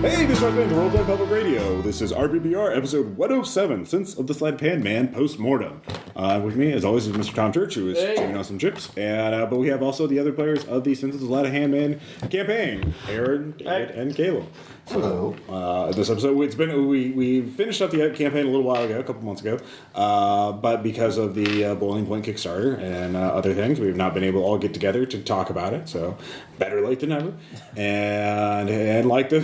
Hey, this is Rockman, World Wide Public Radio. This is RPPR, episode 107, Sense of the Sleight of Hand Man, Post-Mortem. With me, as always, is Mr. Tom Church, who is chewing on some chips. And but we have also the other players of the Sense of the Sleight of Hand Man campaign, Aaron, David, and Caleb. Hello. This episode, we finished up the campaign a little while ago, a couple months ago, but because of the Boiling Point Kickstarter and other things, we've not been able to all get together to talk about it. So better late than never. And like the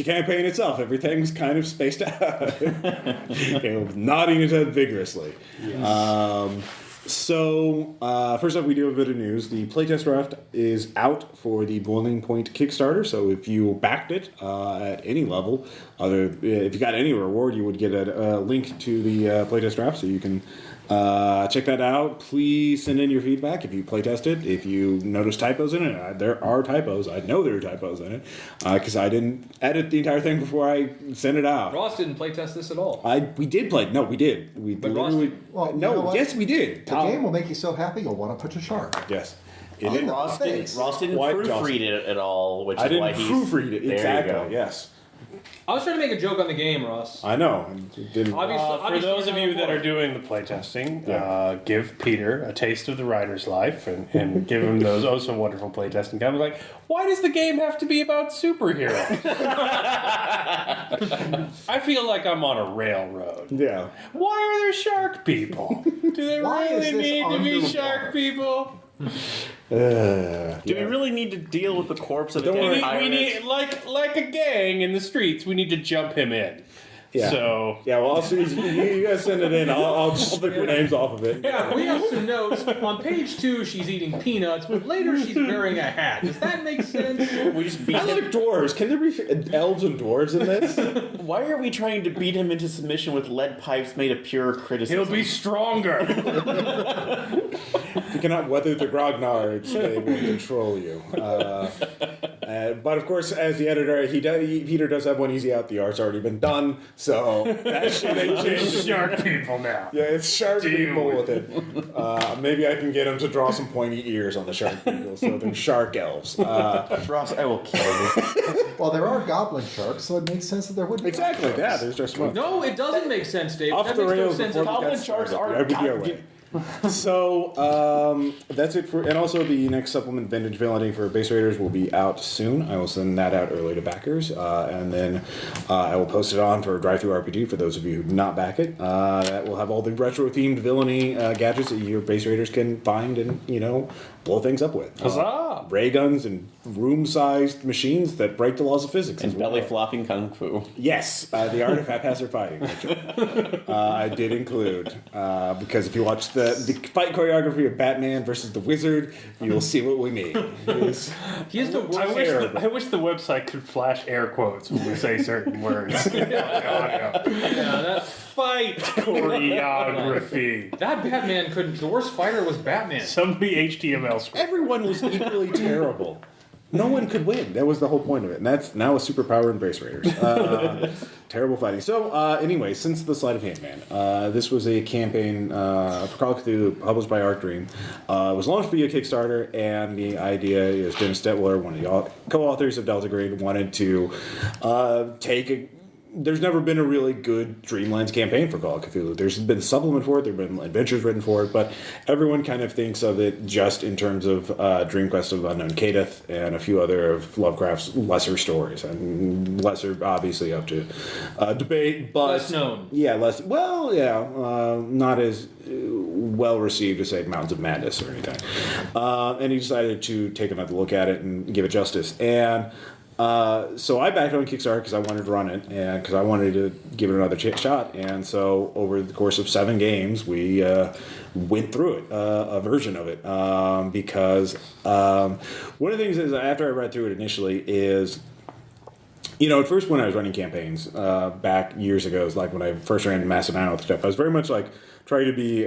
campaign itself, everything's kind of spaced out. Caleb's nodding his head vigorously. Yes. First up, we do have a bit of news. The playtest draft is out for the Boiling Point Kickstarter, so if you backed it at any level, if you got any reward, you would get a link to the playtest draft, so you can check that out. Please send in your feedback if you playtest it. If you notice typos in it, there are typos. I know there are typos in it because I didn't edit the entire thing before I sent it out. Ross didn't playtest this at all. We did play. No, we did. But Ross did. Well, you know what? Yes, we did. The game will make you so happy you'll want to punch a shark. Yes. Ross didn't proofread it at all, which is why he's... I didn't proofread it, exactly, there you go. Yes. I was trying to make a joke on the game, Ross. I know. Didn't. For those of you that are doing the playtesting, give Peter a taste of the writer's life and give him those oh so wonderful playtesting comments like, why does the game have to be about superheroes? I feel like I'm on a railroad. Yeah. Why are there shark people? Do they really need to be shark people? Do we really need to deal with the corpse of a dead pirate? We need like a gang in the streets. We need to jump him in. Yeah. So well, I'll see. You guys send it in. I'll just pick your names off of it. Yeah, we have some notes. On page 2, she's eating peanuts, but later she's wearing a hat. Does that make sense? We just beat I him. like dwarves. Can there be elves and dwarves in this? Why are we trying to beat him into submission with lead pipes made of pure criticism? he'll be stronger. If you cannot weather the grognards, they will control you. But of course, as the editor, Peter does have one easy out. The art's already been done, so that shit ain't changed. Shark people now. Yeah, it's shark people with it. Maybe I can get him to draw some pointy ears on the shark people, so they're shark elves. Ross, I will kill you. Well, there are goblin sharks, so it makes sense that there would be. Exactly. Yeah, there's just one. No, it doesn't make sense, Dave. Off that the makes no rails sense before at all. we got Goblin sharks started. are The RPPR way. So that's it for, and also the next supplement, Vintage Villainy for Base Raiders, will be out soon. I will send that out early to backers, and then I will post it on for Drive-Thru RPG for those of you who do not back it. That will have all the retro-themed villainy gadgets that your Base Raiders can find and blow things up with. Huzzah! Ray guns and room-sized machines that break the laws of physics. And belly-flopping kung fu. Yes, the art of haphazard fighting, which I did include. Because if you watch the fight choreography of Batman versus the Wizard, you will see what we mean. He is the worst. I wish the website could flash air quotes when we say certain words. That Fight choreography. Batman couldn't. The worst fighter was Batman. Somebody HTML script. Everyone was equally terrible. No one could win. That was the whole point of it. And that's now a superpower in Base Raiders. Terrible fighting. So, anyway, since the Sleight of Hand Man, this was a campaign for Call of Cthulhu published by Arc Dream. It was launched via Kickstarter, and the idea is Dennis Stetler, one of the co-authors of Delta Grade, wanted to take a... There's never been a really good Dreamlands campaign for Call of Cthulhu. There's been a supplement for it, there have been adventures written for it, but everyone kind of thinks of it just in terms of Dream Quest of Unknown Kadeth and a few other of Lovecraft's lesser stories. And lesser, obviously, up to debate, but... Less known. Yeah, less... Well, yeah, not as well received as, say, Mountains of Madness or anything. And he decided to take another look at it and give it justice. And... so I backed on Kickstarter because I wanted to run it and because I wanted to give it another shot. And so over the course of 7 games, we went through it, a version of it, because one of the things is after I read through it initially is, at first when I was running campaigns back years ago, it was like when I first ran Massive Analyst stuff, I was very much like trying to be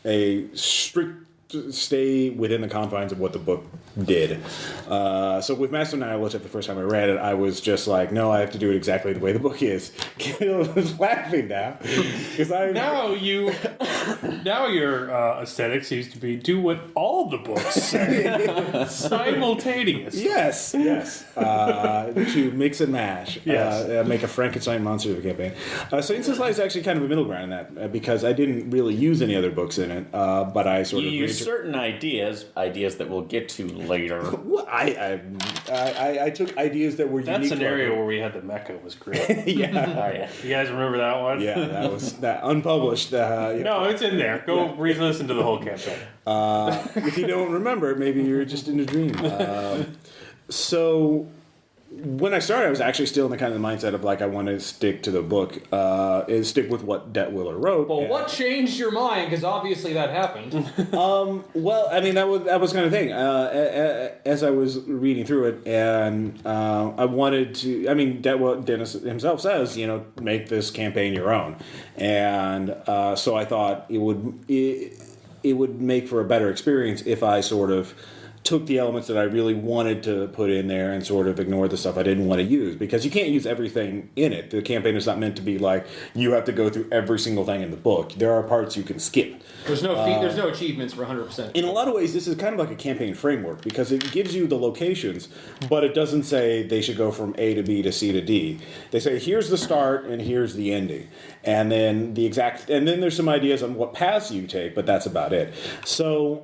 a strict stay within the confines of what the book did. So with Master Nihilist, the first time I read it, I was just like, no, I have to do it exactly the way the book is. Caleb is laughing now. Now your aesthetic seems to be do what all the books say simultaneously. Yes. To mix and mash. Yes. Make a Frankenstein monster of a campaign. So Instant Sleight is actually kind of a middle ground in that because I didn't really use any other books in it, but I sort You of use certain ideas that we'll get to later. Well, I took ideas that were That unique. scenario where we had the mecha was great. Yeah. Oh, yeah. You guys remember that one? Yeah, that was that unpublished. No, it's in there. Go re-listen to the whole campaign. If you don't remember, maybe you're just in a dream. So when I started, I was actually still in the kind of the mindset of like I want to stick to the book, stick with what Det Willer wrote. Well, And- what changed your mind? Because obviously that happened. Well, I mean that was kind of thing. As I was reading through it, and I wanted to. I mean, Dennis himself says, make this campaign your own, and so I thought it would make for a better experience if I sort of took the elements that I really wanted to put in there and sort of ignored the stuff I didn't want to use, because you can't use everything in it. The campaign is not meant to be like you have to go through every single thing in the book. There are parts you can skip. There's no achievements for 100%. In a lot of ways, this is kind of like a campaign framework because it gives you the locations, but it doesn't say they should go from A to B to C to D. They say here's the start and here's the ending, and then and then there's some ideas on what paths you take, but that's about it. So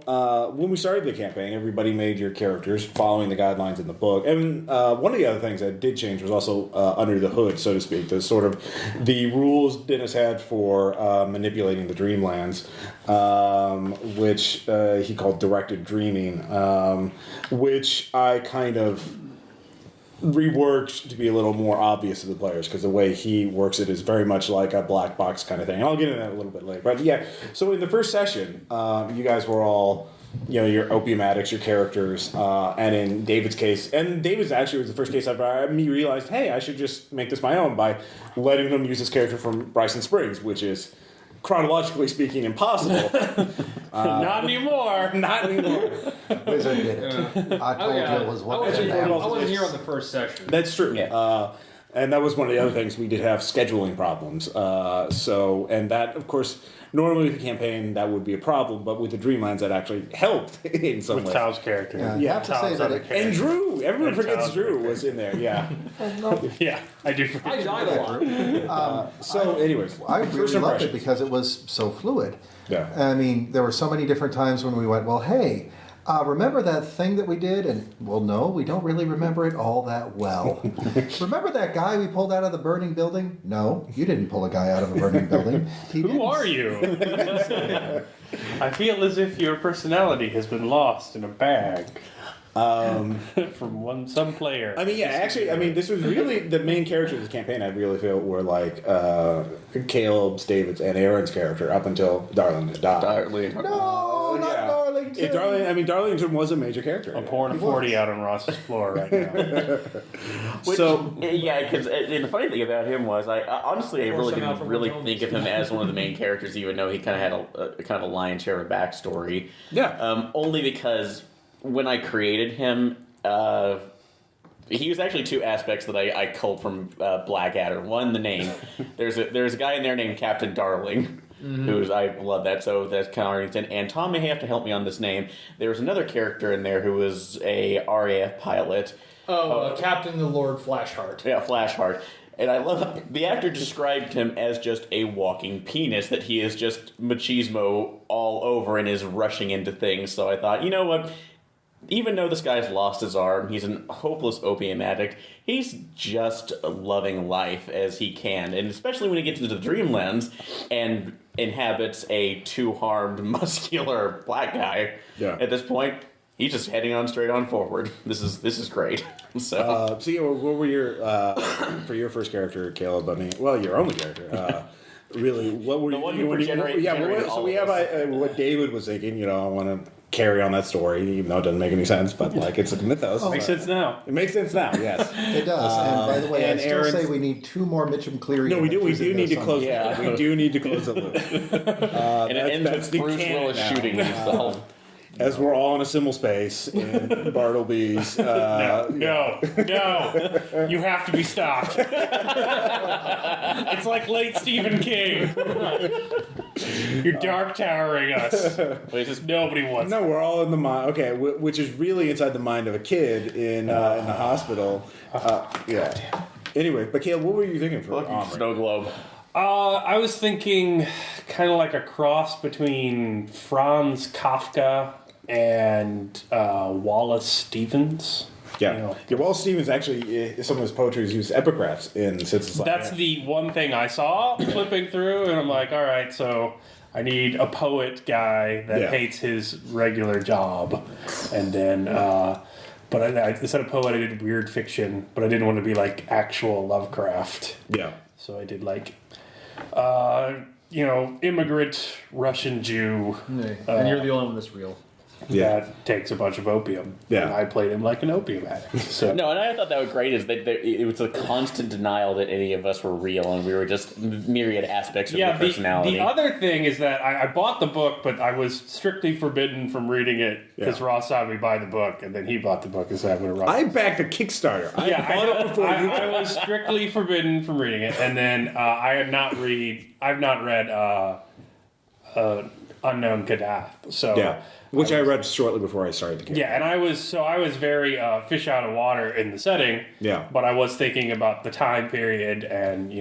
when we started the campaign, everybody made your characters following the guidelines in the book, and one of the other things that did change was also under the hood, so to speak, the sort of the rules Dennis had for manipulating the Dreamlands. Which he called directed dreaming, which I kind of reworked to be a little more obvious to the players, because the way he works it is very much like a black box kind of thing. And I'll get into that a little bit later. But yeah, so in the first session, you guys were all, your opium addicts, your characters, and in David's case, and David's actually was the first case me realized, hey, I should just make this my own by letting them use this character from Bryson Springs, which is, chronologically speaking, impossible. Not anymore. Not anymore. Wizard did it. I told you it was I what wasn't here on the first session. That's true. Yeah. And that was one of the other things. We did have scheduling problems. And that, of course, normally with the campaign, that would be a problem. But with the Dreamlands, that actually helped in some With ways. Tao's character. Yeah, I have to say Tao's that other it- And character. Drew. Everyone And forgets Tao's Drew character. was in there. Yeah. Yeah, I do forget. I died a lot. So, anyways. I first really loved it impressions. because it was so fluid. Yeah. I mean, there were so many different times when we went, well, hey, remember that thing that we did? And, well, no, we don't really remember it all that well. Remember that guy we pulled out of the burning building? No, you didn't pull a guy out of a burning building. Who are you? I feel as if your personality has been lost in a bag. From some player. I mean, yeah, actually, this was really the main characters of the campaign. I really feel were like Caleb's, David's, and Aaron's character up until Darlington died. No, not Yeah. Darlington. If Darlington was a major character. I'm pouring a 40 out on Ross's floor right now. Because the funny thing about him was, I honestly Or really somehow didn't from really Jones. think of him as one of the main characters, even though he kind of had a lion's share of a backstory. Yeah. Only because when I created him, he was actually two aspects that I culled from Blackadder. One, the name. There's a guy in there named Captain Darling. Who's I love that, so that's kind of Arlington. And Tom may have to help me on this name. There was another character in there who was a RAF pilot. Captain the Lord Flashheart. Yeah, Flashheart. And I love the actor described him as just a walking penis, that he is just machismo all over and is rushing into things. So I thought, you know what? Even though this guy's lost his arm, he's a hopeless opium addict, he's just loving life as he can. And especially when he gets into the Dreamlands and inhabits a two-harmed, muscular black guy. Yeah. At this point, he's just heading on straight on forward. This is great. So What were your for your first character, Caleb? I mean, well, your only character. Really, what were The you? one who generated so all we of have us. what David was thinking. I want to carry on that story, even though it doesn't make any sense. But like, it's a mythos. Makes sense now. It makes sense now. Yes. It does. And by the way, I and still Aaron's- say we need 2 more Mitchum Cleary. No, we do. We adventures do in need to there close. somewhere. We do need to close the loop. and it ends with Bruce Willis shooting himself. as we're all in a simul space in Bartleby's. No, you have to be stopped. It's like late Stephen King. You're dark towering us. Nobody wants. No, we're all in the mind. Okay, which is really inside the mind of a kid in the hospital. Yeah. Anyway, but Caleb, what were you thinking for Omri? Snow globe. I was thinking kind of like a cross between Franz Kafka and Wallace Stevens. Yeah. Wallace Stevens actually, some of his poetry is used epigraphs in Senses Like That's the one thing I saw flipping through, and I'm like, all right, so I need a poet guy that hates his regular job, and then, but I instead of poet, I did weird fiction, but I didn't want to be like actual Lovecraft. Yeah. So I did like, immigrant Russian Jew. And you're the only one that's real. That takes a bunch of opium. Yeah. And I played him like an opium addict. So. No, and I thought that was great is that it was a constant denial that any of us were real, and we were just myriad aspects of the personality. The other thing is that I bought the book, but I was strictly forbidden from reading it because Ross saw me buy the book, and then he bought the book and said, I'm going to run I backed a Kickstarter. I was strictly forbidden from reading it, and then I've not read Unknown Kadath. So which I read shortly before I started the campaign. Yeah, and I was very fish out of water in the setting. Yeah. But I was thinking about the time period and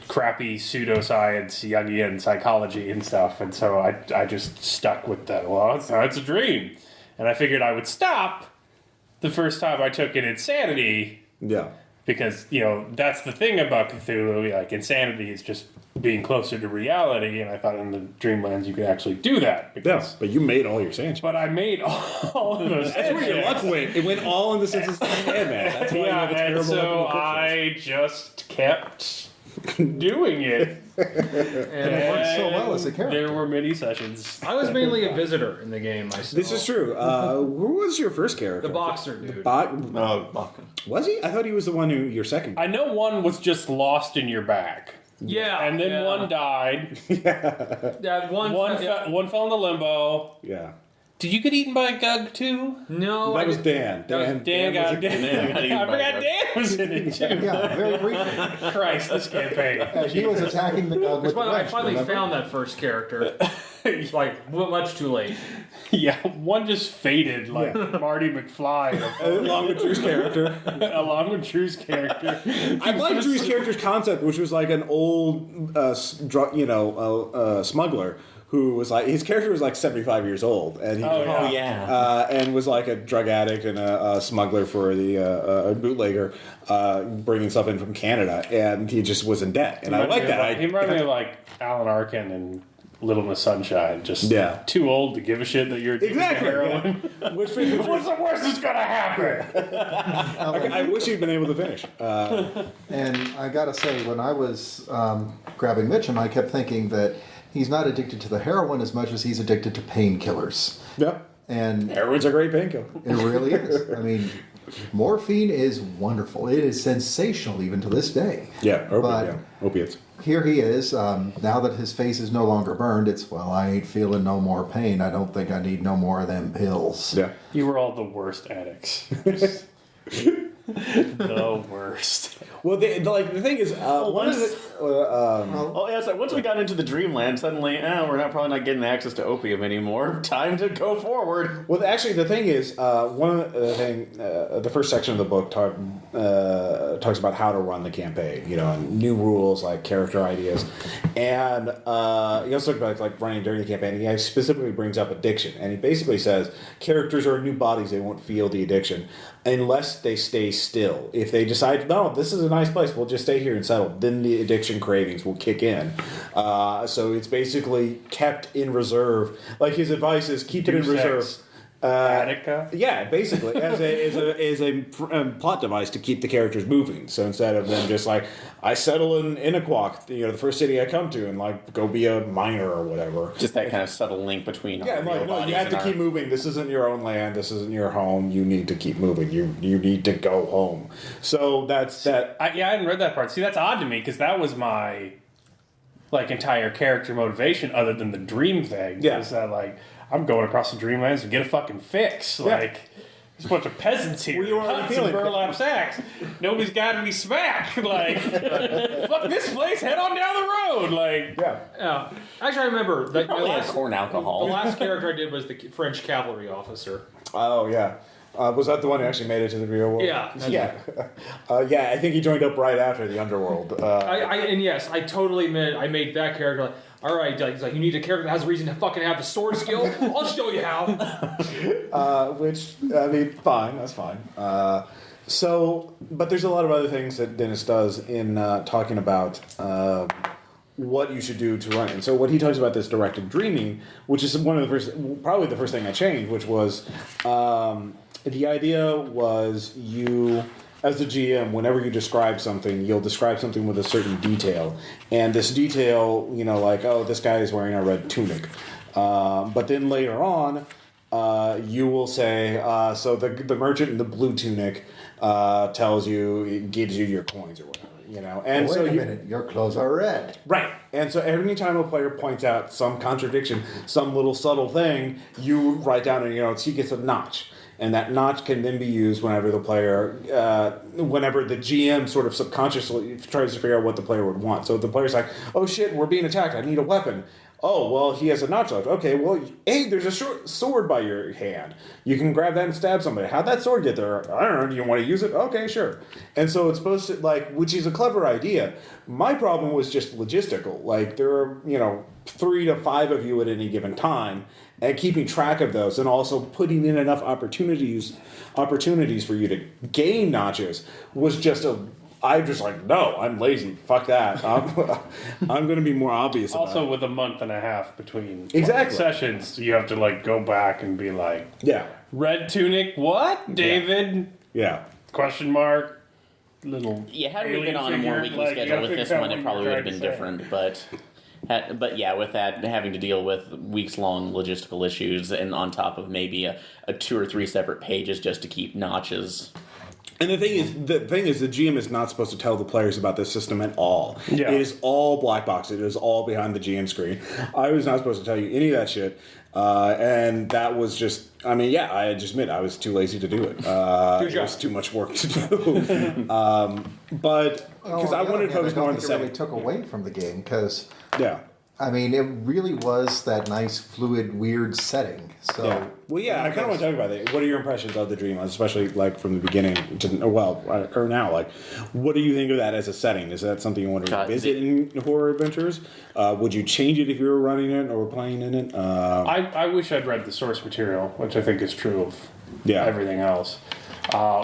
crappy pseudoscience, Jungian psychology and stuff, and so I just stuck with that. Well, it's a dream, and I figured I would stop the first time I took an insanity. Yeah. Because that's the thing about Cthulhu. Like insanity is just being closer to reality, and I thought in the Dreamlands you could actually do that. Yeah, but you made all your sand. But I made all of those. That's where your luck went. It went all in the senses of man. That's why you have a terrible and so luck in the I just kept doing it. And it worked so well as a character. There were many sessions. I was mainly a visitor in the game. This is true. Who was your first character? The boxer dude. Was he? I thought he was the one your second. I know one was just lost in your bag. Yeah. And then one died. That one fell into limbo. Yeah. Did you get eaten by a gug too? No. That was Dan. Dan got eaten. I forgot Dan was in it too. Yeah, very briefly. Christ, this campaign. As he was attacking the dog with the I wrench, finally remember? found that first character. It's like much too late. Yeah, one just faded like Marty McFly. Along with Drew's character. Along with Drew's character. I like Drew's character's concept, which was like an old, smuggler who was like, his character was like 75 years old, and he and was like a drug addict and a smuggler for a bootlegger, bringing stuff in from Canada, and he just was in debt, and I like that. He reminded me of like Alan Arkin and Little Miss Sunshine, just too old to give a shit that you're addicted to heroin. Yeah. What's the worst that's gonna happen? I wish he'd been able to finish. And I gotta say, when I was grabbing Mitchum, I kept thinking that he's not addicted to the heroin as much as he's addicted to painkillers. Yeah. And heroin's a great painkiller. It really is. I mean, morphine is wonderful. It is sensational even to this day. Yeah, opiates. Here he is. Now that his face is no longer burned, it's, well, I ain't feeling no more pain. I don't think I need no more of them pills. Yeah. You were all the worst addicts. The worst. Well, the thing is, once we got into the Dreamland, suddenly, we're probably not getting access to opium anymore. Time to go forward. Well, actually, the thing is, the first section of the book talks about how to run the campaign, and new rules like character ideas, and he also talks about like running during the campaign. And he specifically brings up addiction, and he basically says characters are new bodies; they won't feel the addiction unless they stay still. If they decide, no, this is a nice place, we'll just stay here and settle, then the addiction cravings will kick in. So it's basically kept in reserve. Like his advice is keep it in reserve. Attica? Yeah, basically, as a plot device to keep the characters moving. So instead of them just like, I settle in Inniquock, the first city I come to, and like go be a miner or whatever. Just that kind of subtle link between. Yeah, like no, you have to keep moving. This isn't your own land. This isn't your home. You need to keep moving. You need to go home. So that's that. I hadn't read that part. See, that's odd to me because that was my entire character motivation, other than the dream thing. Yeah. Is that I'm going across the Dreamlands to get a fucking fix. Like, there's a bunch of peasants here. Well, you already Huts feeling and burlap sacks. Nobody's got any smack. Like, fuck this place. Head on down the road. Like, Yeah. Actually, I remember that Probably has corn alcohol. The last character I did was the French cavalry officer. Oh yeah. Was that the one who actually made it to the real world? Yeah. Yeah. Yeah, I think he joined up right after the underworld. And yes, I totally made that character like, all right, he's like, you need a character that has a reason to fucking have the sword skill? I'll show you how. Which, I mean, fine, that's fine. But there's a lot of other things that Dennis does in talking about what you should do to run it. And so what he talks about this directed dreaming, which is probably the first thing I changed, which was the idea was you, as the GM, whenever you describe something, you'll describe something with a certain detail. And this detail, like, oh, this guy is wearing a red tunic. But then later on, you will say, so the merchant in the blue tunic tells you, it gives you your coins or whatever. And Wait a minute, your clothes are red. Right. And so every time a player points out some contradiction, some little subtle thing, you write down and he gets a notch. And that notch can then be used whenever the player, whenever the GM sort of subconsciously tries to figure out what the player would want. So if the player's like, oh shit, we're being attacked, I need a weapon. Oh, well, he has a notch left. Okay, well, hey, there's a short sword by your hand. You can grab that and stab somebody. How'd that sword get there? I don't know. Do you want to use it? Okay, sure. And so it's supposed to, which is a clever idea. My problem was just logistical. There are, 3 to 5 of you at any given time, and keeping track of those, and also putting in enough opportunities for you to gain notches was just I'm just like, no, I'm lazy. Fuck that. I'm going to be more obvious about also it. with a month and a half between Exactly. sessions, you have to go back and be like, Yeah. red tunic, what? David? Yeah. Question mark. Little. Yeah, had we alien been on a more figure, weekly you schedule gotta with figure this out one, what it you're probably would have trying been to say. different. But yeah, with that, having to deal with weeks-long logistical issues, and on top of maybe a 2 or 3 separate pages just to keep notches. And the thing is, the GM is not supposed to tell the players about this system at all. Yeah. It is all black box. It is all behind the GM screen. I was not supposed to tell you any of that shit. And that was just, I just admit I was too lazy to do it. It was too much work to do. But because I wanted to focus more on the It setting. really took away from the game because, Yeah. it really was that nice, fluid, weird setting. So, Yeah. Well, yeah, I kind of want to talk about that. What are your impressions of the Dream, especially from the beginning or now? What do you think of that as a setting? Is that something you want to revisit in horror adventures? Would you change it if you were running it or playing in it? I wish I'd read the source material, which I think is true of everything else.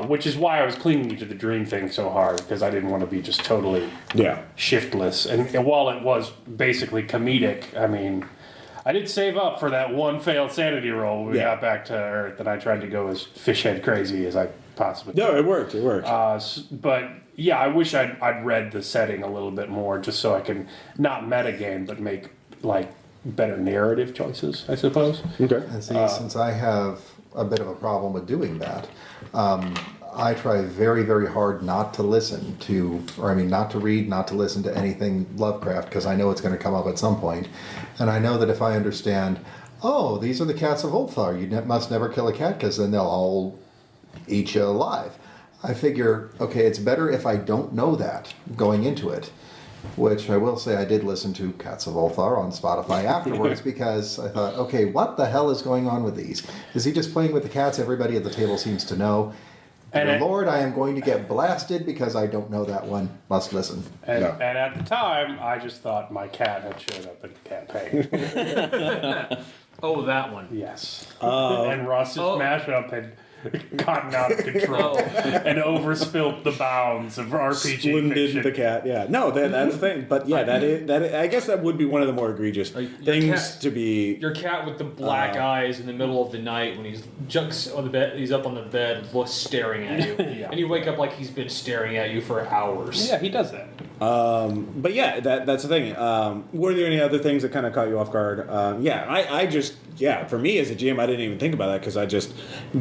Which is why I was clinging to the dream thing so hard, because I didn't want to be just totally shiftless. And while it was basically comedic, I did save up for that one failed sanity roll when we got back to Earth, and I tried to go as fishhead crazy as I possibly could. No, it worked. It worked. But yeah, I wish I'd read the setting a little bit more, just so I can not metagame, but make better narrative choices, I suppose. Okay. and see, since I have a bit of a problem with doing that, I try very, very hard not to listen to, not to read, not to listen to anything Lovecraft, because I know it's going to come up at some point. And I know that if I understand, oh, these are the cats of Ulthar, you must never kill a cat, because then they'll all eat you alive. I figure, okay, it's better if I don't know that going into it. Which I will say I did listen to Cats of Ulthar on Spotify afterwards because I thought, okay, what the hell is going on with these? Is he just playing with the cats everybody at the table seems to know? Dear Lord, I am going to get blasted because I don't know that one. Must listen. And at the time, I just thought my cat had showed up in the campaign. Oh, that one. Yes. And Ross's mashup had gotten out of control and overspilt the bounds of RPG Splendid fiction. the cat. Yeah. No, that's the thing. But yeah, I guess that would be one of the more egregious things to be. Your cat with the black eyes in the middle of the night when he's junks on the bed. He's up on the bed, staring at you, and you wake up like he's been staring at you for hours. Yeah, he does that. But yeah, that's the thing. Were there any other things that kind of caught you off guard? I just yeah, for me as a GM, I didn't even think about that because I just,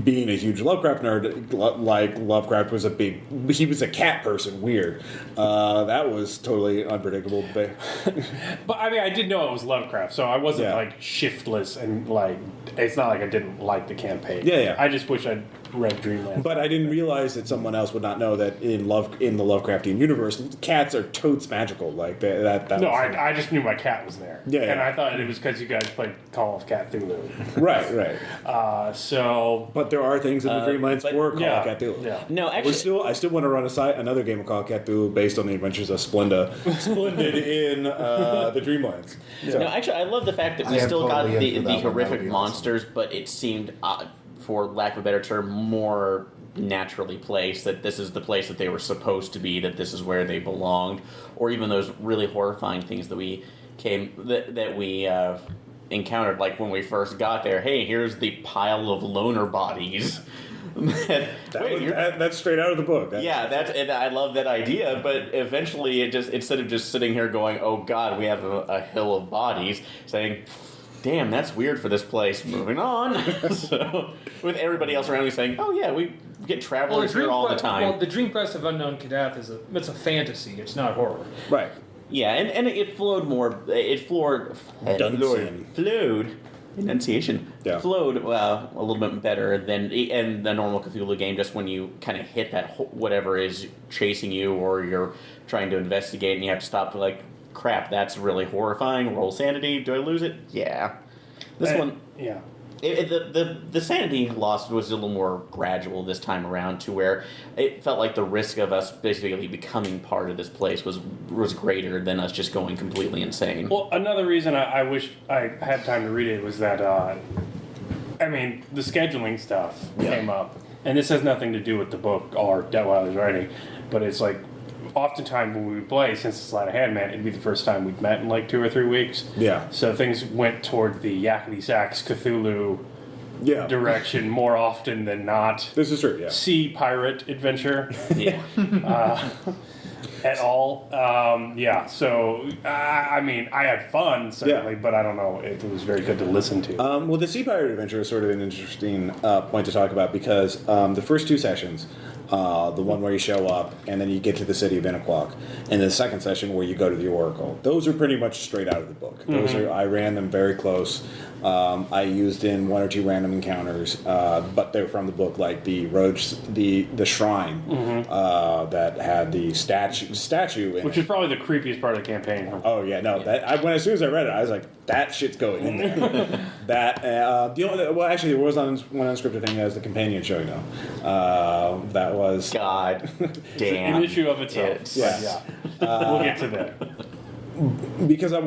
being a huge Lovecraft nerd, like Lovecraft was he was a cat person, weird. That was totally unpredictable. But I mean, I did know it was Lovecraft, so I wasn't Yeah. like shiftless and like it's not like I didn't like the campaign. Yeah. I just wish I'd read Dreamland. But I didn't realize that someone else would not know that in the Lovecraftian universe, cats are totes magical. Like that. No, was, I just knew my cat was there. Yeah, And yeah. I thought it was because you guys played Call of Cthulhu. right. So But there are things in the Dreamlands but- for Call yeah, of Cthulhu. yeah. No, actually, I still want to run another game of Call of Cthulhu based on the adventures of Splenda, splendid in the Dreamlands. So, no, actually, I love the fact that I we am still got totally in for the that one. That would horrific be awesome. monsters, but it seemed, for lack of a better term, more naturally placed. That this is the place that they were supposed to be. That this is where they belonged, or even those really horrifying things that we encountered, like when we first got there. Hey, here's the pile of loner bodies. that's straight out of the book. And I love that idea, but eventually it just, instead of just sitting here going, oh god, we have a hill of bodies, saying, damn, that's weird for this place, moving on. So, with everybody else around me saying, oh yeah, we get travelers here all the time. Well, the Dream Quest of Unknown Kadath it's a fantasy. It's not horror. Right. Yeah, and it flowed more. It flowed. Enunciation. Yeah. Flowed a little bit better than in the normal Cthulhu game. Just when you kind of hit that whatever is chasing you, or you're trying to investigate, and you have to stop. Like, crap, that's really horrifying. Roll sanity. Do I lose it? Yeah. This one. Yeah. The sanity loss was a little more gradual this time around, to where it felt like the risk of us basically becoming part of this place was greater than us just going completely insane. Well, another reason I wish I had time to read it was that, I mean, the scheduling stuff came up. And this has nothing to do with the book or Detweiler's writing, but it's like, oftentimes when we would play, since it's Sleight of Hand, man, it'd be the first time we'd met in like 2 or 3 weeks. Yeah. So things went toward the Yakety Sax Cthulhu Yeah. direction more often than not. This is true. Yeah. Sea pirate adventure Yeah. at all. Yeah. So I mean, I had fun certainly, but I don't know if it was very good to listen to. Well, the Sea Pirate Adventure is sort of an interesting point to talk about because the first 2 sessions, the one where you show up and then you get to the city of Inniquock, and the second session where you go to the Oracle, those are pretty much straight out of the book. Those are, I ran them very close. I used in 1 or 2 random encounters, but they're from the book, like the the shrine that had the statue in Which it. is probably the creepiest part of the campaign. Oh yeah, no. As soon as I read it, I was like, "That shit's going in there." Actually, there was one unscripted thing as the companion show. That was God damn. An issue of its own. It's- Yeah. We'll get to that. because I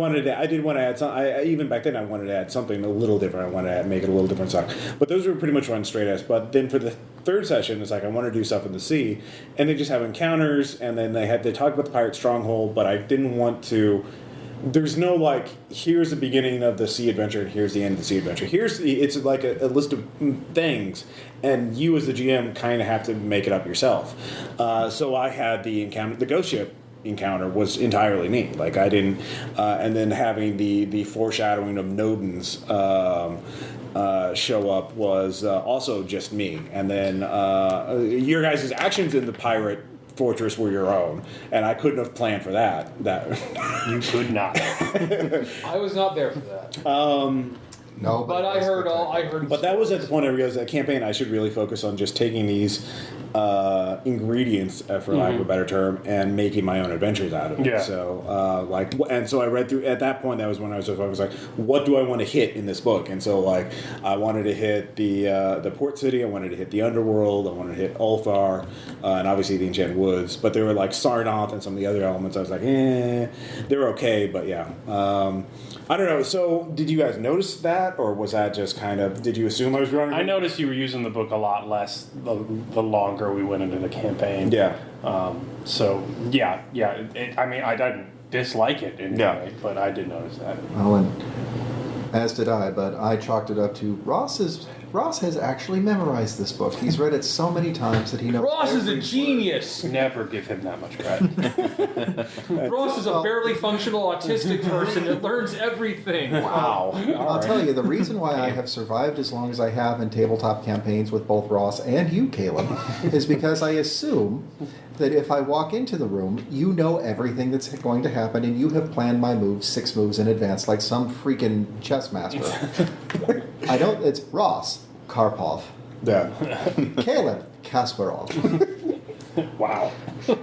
did want to add some. Even back then, I wanted to add something a little different. I wanted to make it a little different song. But those were pretty much run straight as. But then for the third session, it's like I want to do stuff in the sea, and they just have encounters, and then they talk about the pirate stronghold. But I didn't want to. There's no like, here's the beginning of the sea adventure and here's the end of the sea adventure. It's like a list of things, and you as the GM kind of have to make it up yourself. So I had the encounter, the ghost ship encounter was entirely me. Like I didn't, and then having the foreshadowing of Nodens show up was also just me. And then your guys' actions in the pirate fortress were your own, and I couldn't have planned for that. You could not. I was not there for that. No, But I heard But that was at the point I realized that campaign I should really focus on just taking these ingredients, for lack of a better term, and making my own adventures out of it. Yeah. So so I read through. At that point, that was when I was like, what do I want to hit in this book? And so like I wanted to hit the port city. I wanted to hit the underworld. I wanted to hit Ulthar, and obviously the Enchanted Woods. But they were like Sarnath and some of the other elements. I was like, they're okay, but yeah. I don't know. So, did you guys notice that, or was that just kind of? Did you assume I was running? I noticed you were using the book a lot less the longer we went into the campaign. Yeah. So yeah. I mean, I didn't dislike it in any way, but I did notice that. Well, and as did I, but I chalked it up to Ross Ross has actually memorized this book. He's read it so many times that he knows. Ross is a every genius. Never give him that much credit. Ross is a barely functional autistic person that learns everything. Wow. I'll tell you, the reason why I have survived as long as I have in tabletop campaigns with both Ross and you, Caleb, is because I assume that if I walk into the room, you know everything that's going to happen, and you have planned my moves 6 moves in advance, like some freaking chess master. I don't. It's Ross Karpov, Yeah. Caleb Kasparov. Wow.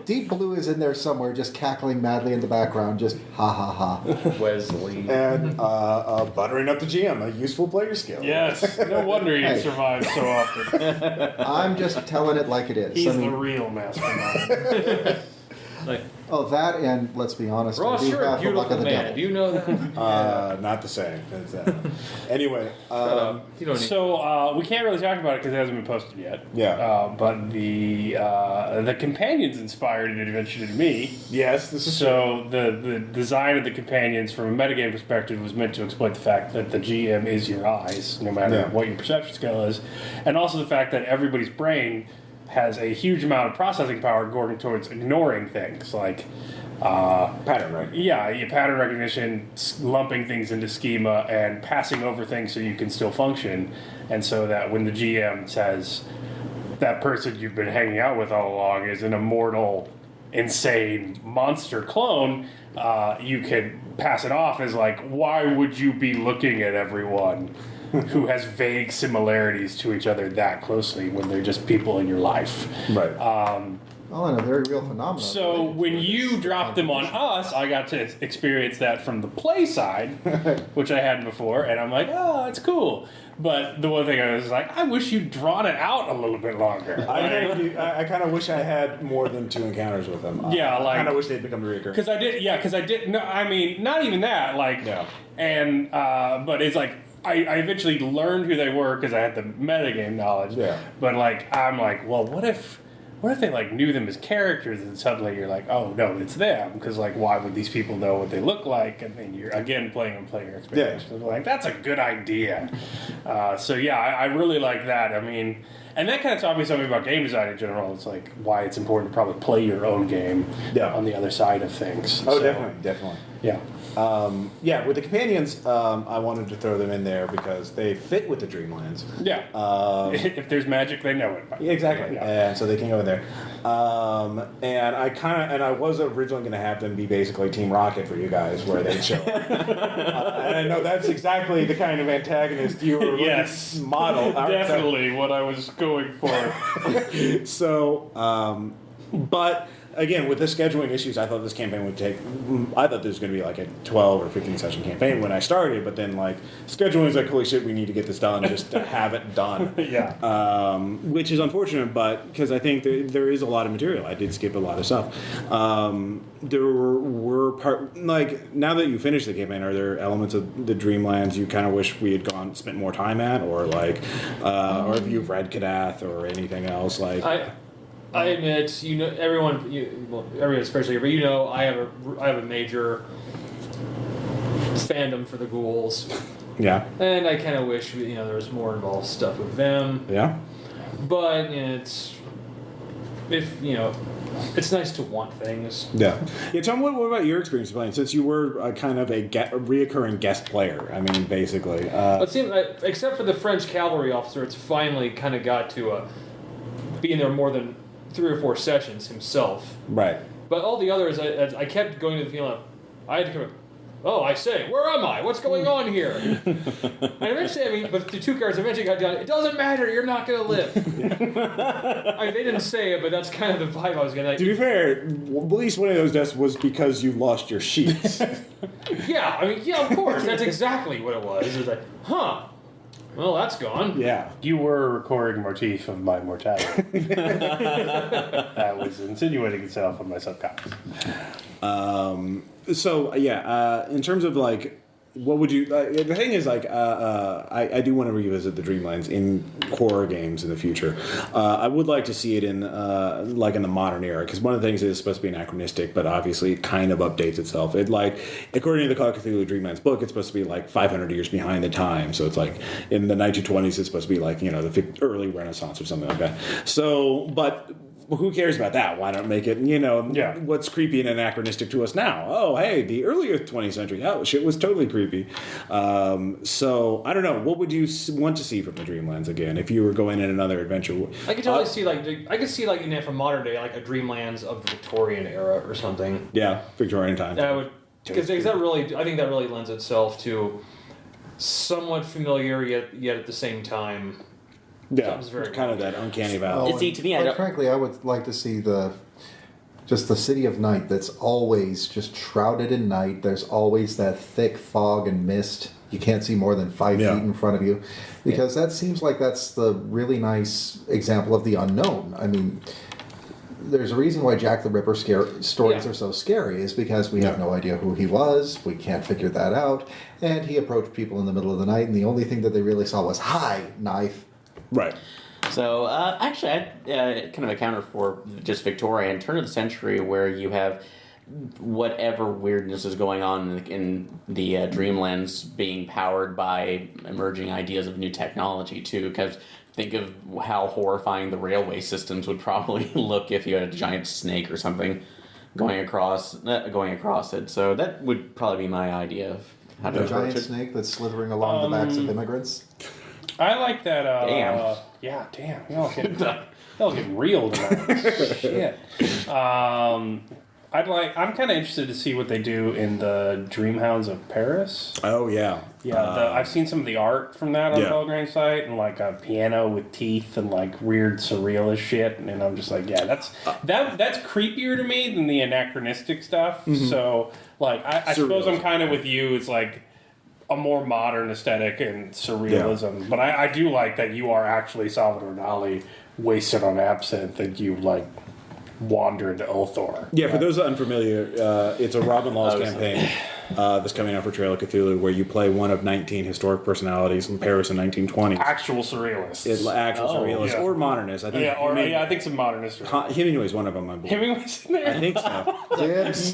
Deep Blue is in there somewhere, just cackling madly in the background, just ha ha ha. Wesley. And buttering up the GM, a useful player skill. Yes. No wonder he Hey. survives so often. I'm just telling it like it is. He's I mean, the real mastermind. Like, oh, that and let's be honest, I Ross, do you're a have the luck beautiful of the man. devil. Do you know that? Not the same. Anyway. You don't need So we can't really talk about it because it hasn't been posted yet. Yeah. But the companions inspired it eventually to me. Yes, this is So the design of the companions from a metagame perspective was meant to exploit the fact that the GM is your eyes, no matter Yeah. what your perception skill is, and also the fact that everybody's brain has a huge amount of processing power going towards ignoring things like pattern, right? yeah, pattern recognition, lumping things into schema, and passing over things so you can still function. And so that when the GM says that person you've been hanging out with all along is an immortal, insane monster clone, you can pass it off as like, why would you be looking at everyone who has vague similarities to each other that closely when they're just people in your life? Right. Oh, and a very real phenomenon. So when you dropped them on us, I got to experience that from the play side, which I hadn't before, and I'm like, oh, it's cool. But the one thing I was like, I wish you'd drawn it out a little bit longer. I kind of wish I had more than 2 encounters with them. Yeah, I like- kind of wish they'd become recurring. Because I did. No, I mean, not even that. Like, Yeah. and but it's like I eventually learned who they were because I had the metagame knowledge. Yeah. But like, I'm like, well, what if they like knew them as characters and suddenly you're like, oh no, it's them? Because like, why would these people know what they look like? And then you're again playing on player expectations. Like, that's a good idea. So yeah, I really like that. I mean. And that kind of taught me something about game design in general. It's like why it's important to probably play your own game on the other side of things. Oh, So, definitely. Yeah. Yeah, with the companions, I wanted to throw them in there because they fit with the Dreamlands. Yeah. If there's magic, they know it. Yeah, exactly. Yeah. And so they can go in there. And I was originally going to have them be basically Team Rocket for you guys, where they'd show up. And I know that's exactly the kind of antagonist you were Yes. looking to model. Definitely what I was going for. So, but again, with the scheduling issues, I thought this campaign would take. I thought this was going to be like a 12 or 15 session campaign when I started, but then like scheduling is like, holy shit, we need to get this done just to have it done. Yeah. Which is unfortunate, but because I think there is a lot of material. I did skip a lot of stuff. There were like now that you finished the campaign, are there elements of the Dreamlands you kind of wish we had spent more time at, or like, or if you've read Kadath or anything else like? I admit, everyone, everyone especially, but I have a major fandom for the ghouls, Yeah. and I kind of wish there was more involved stuff with them. Yeah. But it's nice to want things. Yeah. Yeah. Tell me what about your experience playing? Since you were kind of a reoccurring guest player. I mean, basically. It seems like, except for the French cavalry officer, it's finally kind of got to be in there more than 3 or 4 sessions himself. Right. But all the others, I kept going to the feeling I had to come. Oh, I say, where am I? What's going on here? And eventually, but the 2 cards eventually got down. It doesn't matter. You're not going to live. They didn't say it, but that's kind of the vibe I was getting. To be fair, at least one of those deaths was because you lost your sheets. Yeah, of course. That's exactly what it was. It was like, huh. Well, that's gone. Yeah. You were a recurring motif of my mortality. That was insinuating itself on my subconscious. So yeah, in terms of like what would you? The thing is, like, I do want to revisit the Dreamlands in horror games in the future. I would like to see it in like in the modern era, because one of the things is it's supposed to be anachronistic, but obviously it kind of updates itself. It like, according to the Call of Cthulhu Dreamlands book, it's supposed to be like 500 years behind the time. So it's like in the 1920s, it's supposed to be like the early Renaissance or something like that. So, but. Well, who cares about that? Why not make it, what's creepy and anachronistic to us now? Oh, hey, the earlier 20th century, shit was totally creepy. So, I don't know. What would you want to see from the Dreamlands again if you were going in another adventure? I could totally see, in it from modern day, like a Dreamlands of the Victorian era or something. Yeah, Victorian time. That would, because I think that really lends itself to somewhat familiar yet at the same time. Yeah, very kind of that uncanny valley. To me, frankly, I would like to see the city of night that's always just shrouded in night. There's always that thick fog and mist. You can't see more than 5 feet in front of you, because that seems like that's the really nice example of the unknown. I mean, there's a reason why Jack the Ripper stories are so scary, is because we have no idea who he was. We can't figure that out. And he approached people in the middle of the night, and the only thing that they really saw was, hi, knife. Right. So, actually, I had kind of a counter for just Victorian turn of the century, where you have whatever weirdness is going on in the Dreamlands being powered by emerging ideas of new technology, too, because think of how horrifying the railway systems would probably look if you had a giant snake or something going across it. So that would probably be my idea of how to approach it. A giant snake that's slithering along the backs of immigrants. I like that. Damn. Yeah, damn. Y'all get real tonight. Shit. I'm kind of interested to see what they do in the Dreamhounds of Paris. Oh yeah. Yeah, I've seen some of the art from that on the Pelgrane site, and like a piano with teeth and like weird surrealist shit, and I'm just like, yeah, that's creepier to me than the anachronistic stuff. Mm-hmm. So like, I suppose I'm kind of with you. It's like a more modern aesthetic and surrealism, but I do like that you are actually Salvador Dali wasted on absinthe, and you like wander into Ulthor. Yeah, for those unfamiliar, it's a Robin Laws campaign that's coming out for Trail of Cthulhu, where you play one of 19 historic personalities in Paris in 1920. Actual surrealists. Surrealists or modernists. I think. I think some modernists. Hemingway's one of them, I believe. Hemingway's in there? I think so. Dibs.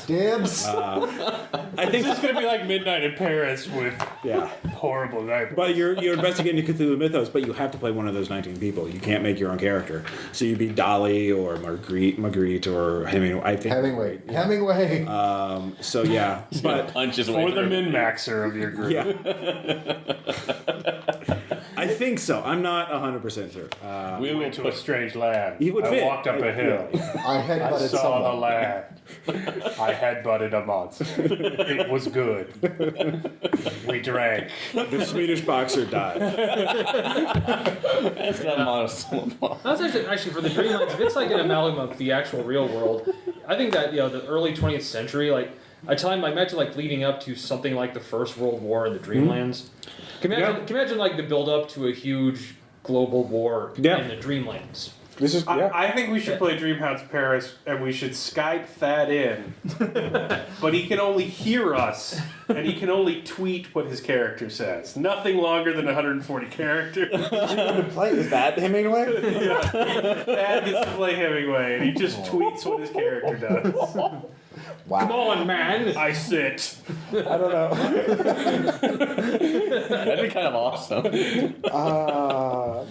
Dibs. I think it's going to be like Midnight in Paris with horrible nightmares. But you're investigating Cthulhu mythos, but you have to play one of those 19 people. You can't make your own character. So you'd be Dali or Magritte or Hemingway. I think Hemingway. So yeah, but punches for the min-maxer of your group. Yeah. I think so. I'm not 100% sure. We went to a strange land. He would I fit. walked up a hill. I saw the land. I headbutted a monster. It was good. We drank. The Swedish boxer died. That's not monosyllable. That's actually for the Dreamlands. If it's like an amalgam of the actual real world, I think that the early 20th century, like I imagine like leading up to something like the First World War in the Dreamlands. Can you imagine like the build up to a huge global war in the Dreamlands? This is. I think we should play Dreamhounds Paris, and we should Skype Thad in. But he can only hear us, and he can only tweet what his character says. Nothing longer than 140 characters. Is that Hemingway? Yeah. Thad gets to play Hemingway, and he just tweets what his character does. Wow. Come on, man! I sit. I don't know. That'd be kind of awesome.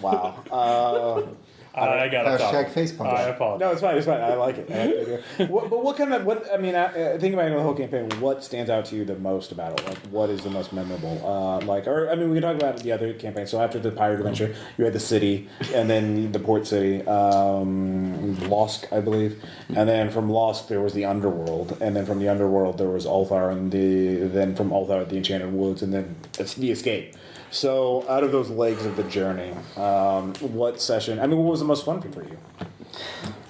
Wow. I got to hashtag facepalm. I apologize. No, it's fine. It's fine. I like it. What kind of I mean, thinking about the whole campaign, what stands out to you the most about it? Like, what is the most memorable? We can talk about the other campaigns. So after the pirate adventure, you had the city, and then the port city, Losk, I believe, and then from Losk there was the underworld, and then from the underworld there was Ulthar, and then from Ulthar the Enchanted Woods, and then it's the escape. So, out of those legs of the journey, what session? I mean, what was the most fun for you?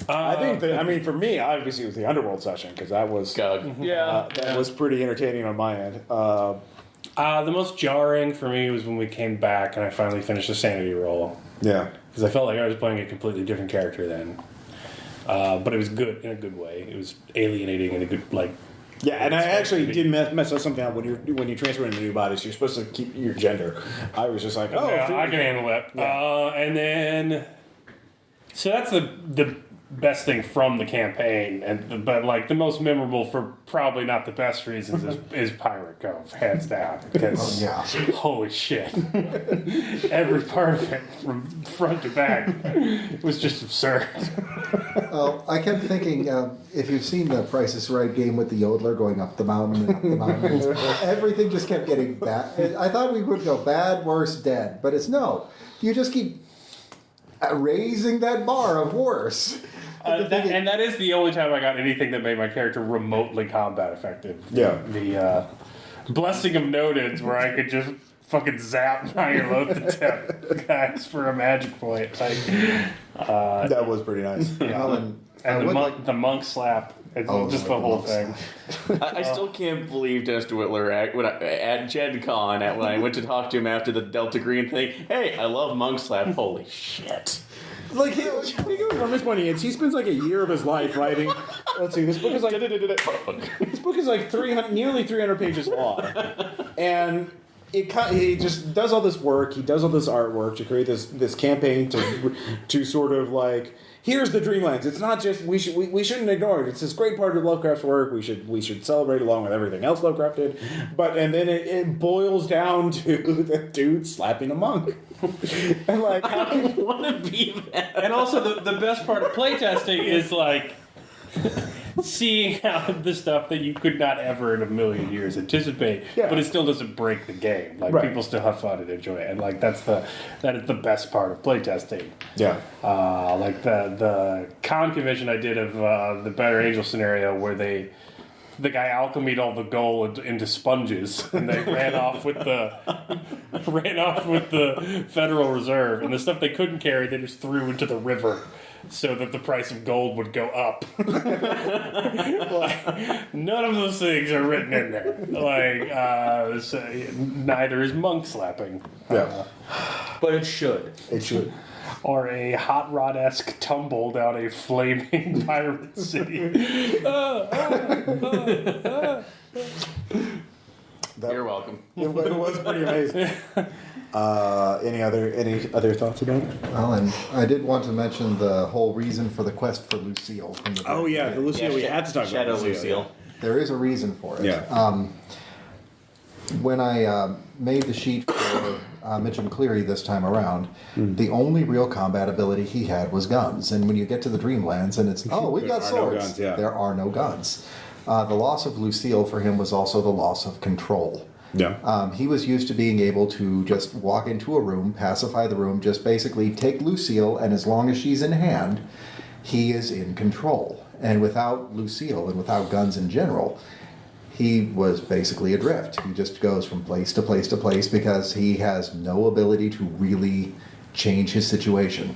I think for me, obviously, it was the Underworld session because that was that was pretty entertaining on my end. The most jarring for me was when we came back and I finally finished the sanity roll. Yeah, because I felt like I was playing a completely different character then, but it was good in a good way. It was alienating in a good Yeah, and I actually did mess up something out when you transfer into new bodies. You're supposed to keep your gender. I was just like, oh, Yeah, I can handle that. Yeah. And then, so that's the best thing from the campaign, but like the most memorable for probably not the best reasons is Pirate Cove, hands down. Because holy shit, every part of it from front to back was just absurd. Well, I kept thinking, if you've seen the Price is Right game with the yodeler going up the mountain and up the mountain, everything just kept getting bad. I thought we would go bad, worse, dead, but it's no. You just keep raising that bar of worse. And that is the only time I got anything that made my character remotely combat effective. Yeah. The Blessing of Nodids, where I could just fucking zap Nyarlathotep guys for a magic point. Like, that was pretty nice. Yeah. Well, And the monk slap. It's just the whole thing. I still can't believe Dennis DeWittler at Gen Con when I went to talk to him after the Delta Green thing. Hey, I love monk slap. Holy shit. Like, from his point of view, he spends like a year of his life writing. Let's see, this book is like nearly 300 pages long, and he just does all this work. He does all this artwork to create this campaign to sort of like, here's the Dreamlands. It's not just we shouldn't ignore it. It's this great part of Lovecraft's work. We should celebrate along with everything else Lovecraft did. And then it boils down to the dude slapping a monk. And like, I don't want to be that. And also, the best part of playtesting is like seeing how the stuff that you could not ever in a million years anticipate, but it still doesn't break the game. Like, people still have fun and enjoy it, and like that is the best part of playtesting. Yeah. Like the con convention I did of the Better Angel scenario where the guy alchemied all the gold into sponges, and they ran off with the Federal Reserve, and the stuff they couldn't carry they just threw into the river, so that the price of gold would go up. Like, none of those things are written in there. Like, neither is monk slapping. Yeah. But it should. It should. Or a hot rod-esque tumble down a flaming pirate city. You're welcome. It was pretty amazing. Any other thoughts about it? Well, and I did want to mention the whole reason for the quest for Lucille. From the Oh yeah, the Lucille. We had to talk Shadow about Lucille. There is a reason for it. Yeah. When I made the sheet for Mitchum Cleary this time around, the only real combat ability he had was guns. And when you get to the Dreamlands and it's, we've got There are no swords, guns, yeah. there are no guns. The loss of Lucille for him was also the loss of control. Yeah. He was used to being able to just walk into a room, pacify the room, just basically take Lucille, and as long as she's in hand, he is in control. And without Lucille and without guns in general, he was basically adrift. He just goes from place to place to place because he has no ability to really change his situation.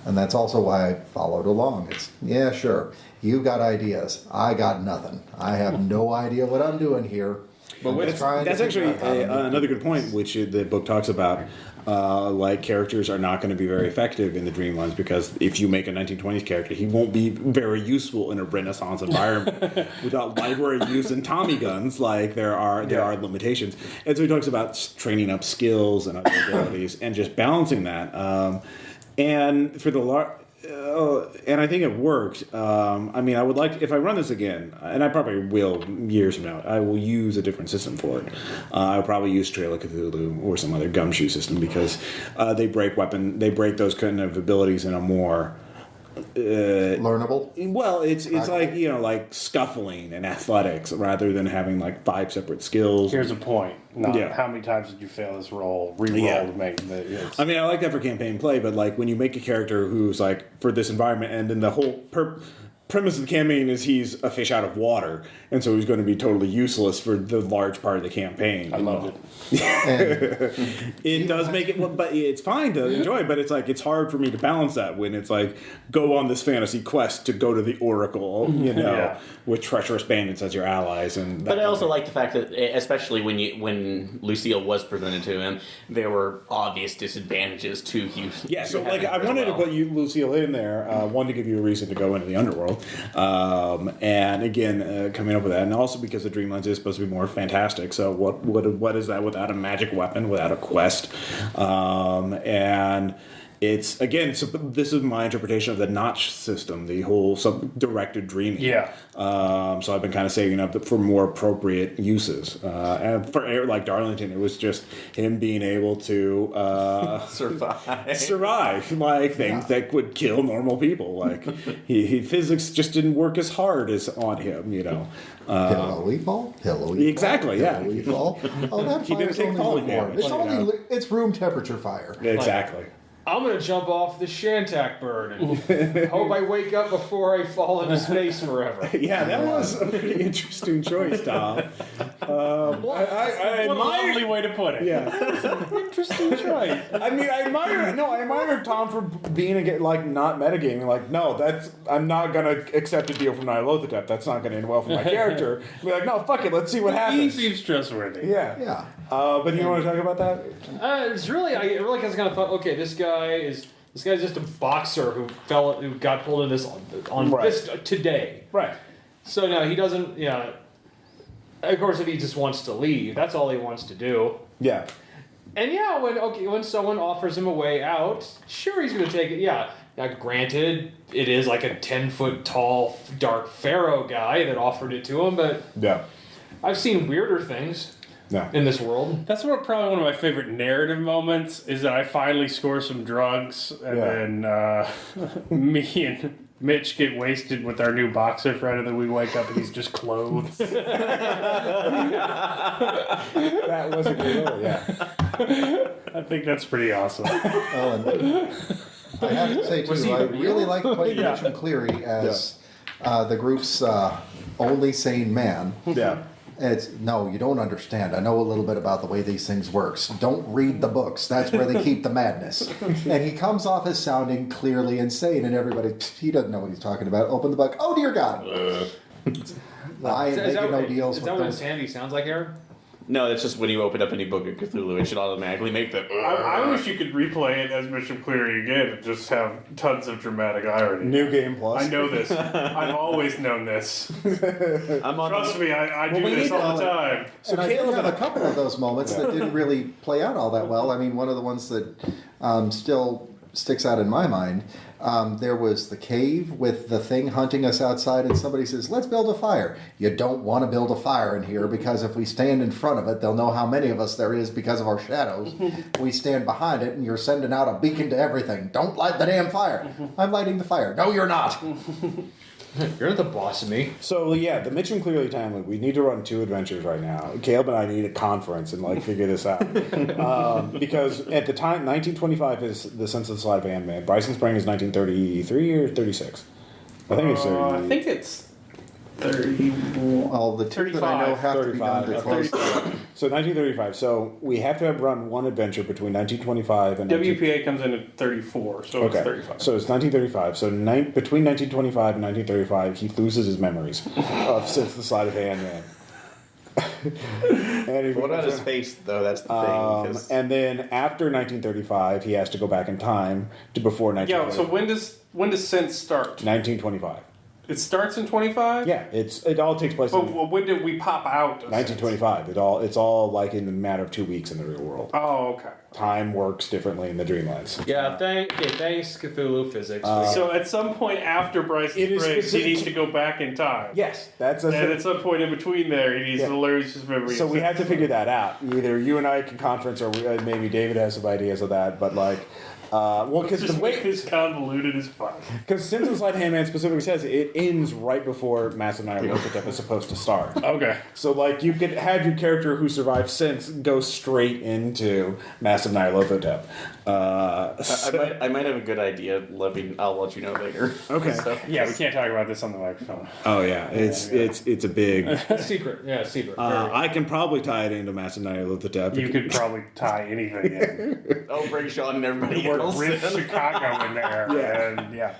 And that's also why I followed along. It's, yeah, sure, you've got ideas. I got nothing. I have no idea what I'm doing here. But that's actually another good point, which the book talks about. Like, characters are not going to be very effective in the Dreamlands because if you make a 1920s character, he won't be very useful in a Renaissance environment. Without library use and Tommy guns, like there are limitations. And so he talks about training up skills and other abilities and just balancing that. And for the and I think it worked. I mean, I would like, if I run this again, and I probably will years from now, I will use a different system for it. I'll probably use Trail of Cthulhu or some other gumshoe system because they break those kind of abilities in a more learnable. Well, it's like, you know, like scuffling and athletics rather than having like 5 separate skills. Here's a point. How many times did you fail this roll? Re-roll to make the... I mean, I like that for campaign play, but like when you make a character who's like for this environment, and then the whole premise of the campaign is he's a fish out of water, and so he's going to be totally useless for the large part of the campaign. I loved it. It does make it, but it's fine to enjoy. But it's like it's hard for me to balance that when it's like go on this fantasy quest to go to the Oracle, you know, with treacherous bandits as your allies. And but I also like the fact that, especially when Lucille was presented to him, there were obvious disadvantages to you. Yeah, so like I wanted to put Lucille in there, one to give you a reason to go into the underworld, And again, coming up with that, and also because the Dreamlands is supposed to be more fantastic. So what is that without a magic weapon, without a quest, and it's again. So this is my interpretation of the notch system, the whole directed dreaming. Yeah. So I've been kind of saving up for more appropriate uses. And for like Darlington, it was just him being able to survive like things that would kill normal people. Like physics just didn't work as hard as on him. Pillowy fall. Exactly. Pillowy fall. Oh, that He didn't fire's take only falling lukewarm. damage. It's room temperature fire. Exactly. I'm gonna jump off the Shantak bird and hope I wake up before I fall into space forever. Yeah, that was a pretty interesting choice, Tom. I What a lovely way to put it. Yeah. Interesting choice. I mean, I admire Tom for being not metagaming. Like, no, I'm not gonna accept a deal from Nyarlathotep. That's not gonna end well for my character. Be like, no, fuck it, let's see what He happens. seems trustworthy. Yeah. Yeah. But you want to talk about that? I really kind of thought, okay, this guy's just a boxer who got pulled in this on Right. this today. Right. So now he doesn't. Yeah. Of course, if he just wants to leave, that's all he wants to do. Yeah. And yeah, when someone offers him a way out, sure he's going to take it. Yeah. Now, granted, it is like a 10-foot tall, dark pharaoh guy that offered it to him, but Yeah. I've seen weirder things No. in this world. That's probably one of my favorite narrative moments is that I finally score some drugs and then me and Mitch get wasted with our new boxer friend and then we wake up and he's just clothes. That was a good one, yeah. I think that's pretty awesome. Well, and I have to say Was he too, I the really real? like playing Mitchell Cleary as the group's only sane man. Yeah. No, you don't understand. I know a little bit about the way these things works. Don't read the books. That's where they keep the madness. And he comes off as sounding clearly insane, and everybody, he doesn't know what he's talking about. Open the book. Oh dear God! I ain't making no deals Is with that what those. insanity sounds like, Aaron? No, that's just when you open up any book of Cthulhu, it should automatically make the. I wish you could replay it as Bishop Cleary again and just have tons of dramatic irony. New Game Plus. I know this. I've always known this. I'm on. Trust me, I do we this need all the to- time. So And I did Caleb have and a couple of those moments that didn't really play out all that well. I mean, one of the ones that still sticks out in my mind, there was the cave with the thing hunting us outside, and somebody says, let's build a fire. You don't want to build a fire in here because if we stand in front of it, they'll know how many of us there is because of our shadows. We stand behind it, and you're sending out a beacon to everything. Don't light the damn fire. I'm lighting the fire. No, you're not. You're not the boss of me. So yeah, the Mitch and Cleary time loop. We need to run 2 adventures right now. Caleb and I need a conference and figure this out because at the time, 1925 is the Sense of the Sleight of Hand Man. Bryson Spring is 1933 or 36. I think it's 30. I think it's 30. Well, the two that I know have to be done 35. before. So 1935. So we have to have run one adventure between 1925 and WPA comes in at 34, so it's 35. So it's 1935. So between 1925 and 1935, he loses his memories of Since the Sleight of Hand Man. And he What about becomes his face, though? That's the thing. 'cause- and then after 1935, he has to go back in time to before Yeah, 1925. so when does Sense start? 1925. It starts in 25? Yeah, it all takes place But in when did we pop out of 1925. It's all like in a matter of 2 weeks in the real world. Sense? Oh, okay. Time works differently in the Dreamlands. Yeah, thanks Cthulhu physics. So at some point after Bryson It is Spriggs, he specific needs to- to go back in time. Yes, that's a And thing. at some point in between there, he needs Yeah. to lose his memory. So we have to figure that out. Either you and I can conference, or maybe David has some ideas of that. But because Just the make way, this convoluted as fuck. because Since the Sleight of Hand Man specifically says it ends right before Massive Nyarlathotep is supposed to start. Okay. So you could have your character who survived Since go straight into Massive Nyarlathotep. I might have a good idea. I'll let you know later. Okay. So- Yeah, we can't talk about this on the microphone. Oh yeah, it's a big. secret. Yeah, secret. I can probably tie it into Massive Nyarlathotep. You could probably tie anything in. Oh, bring Sean and everybody Work else Riff in. Chicago in there. Yeah. And yeah.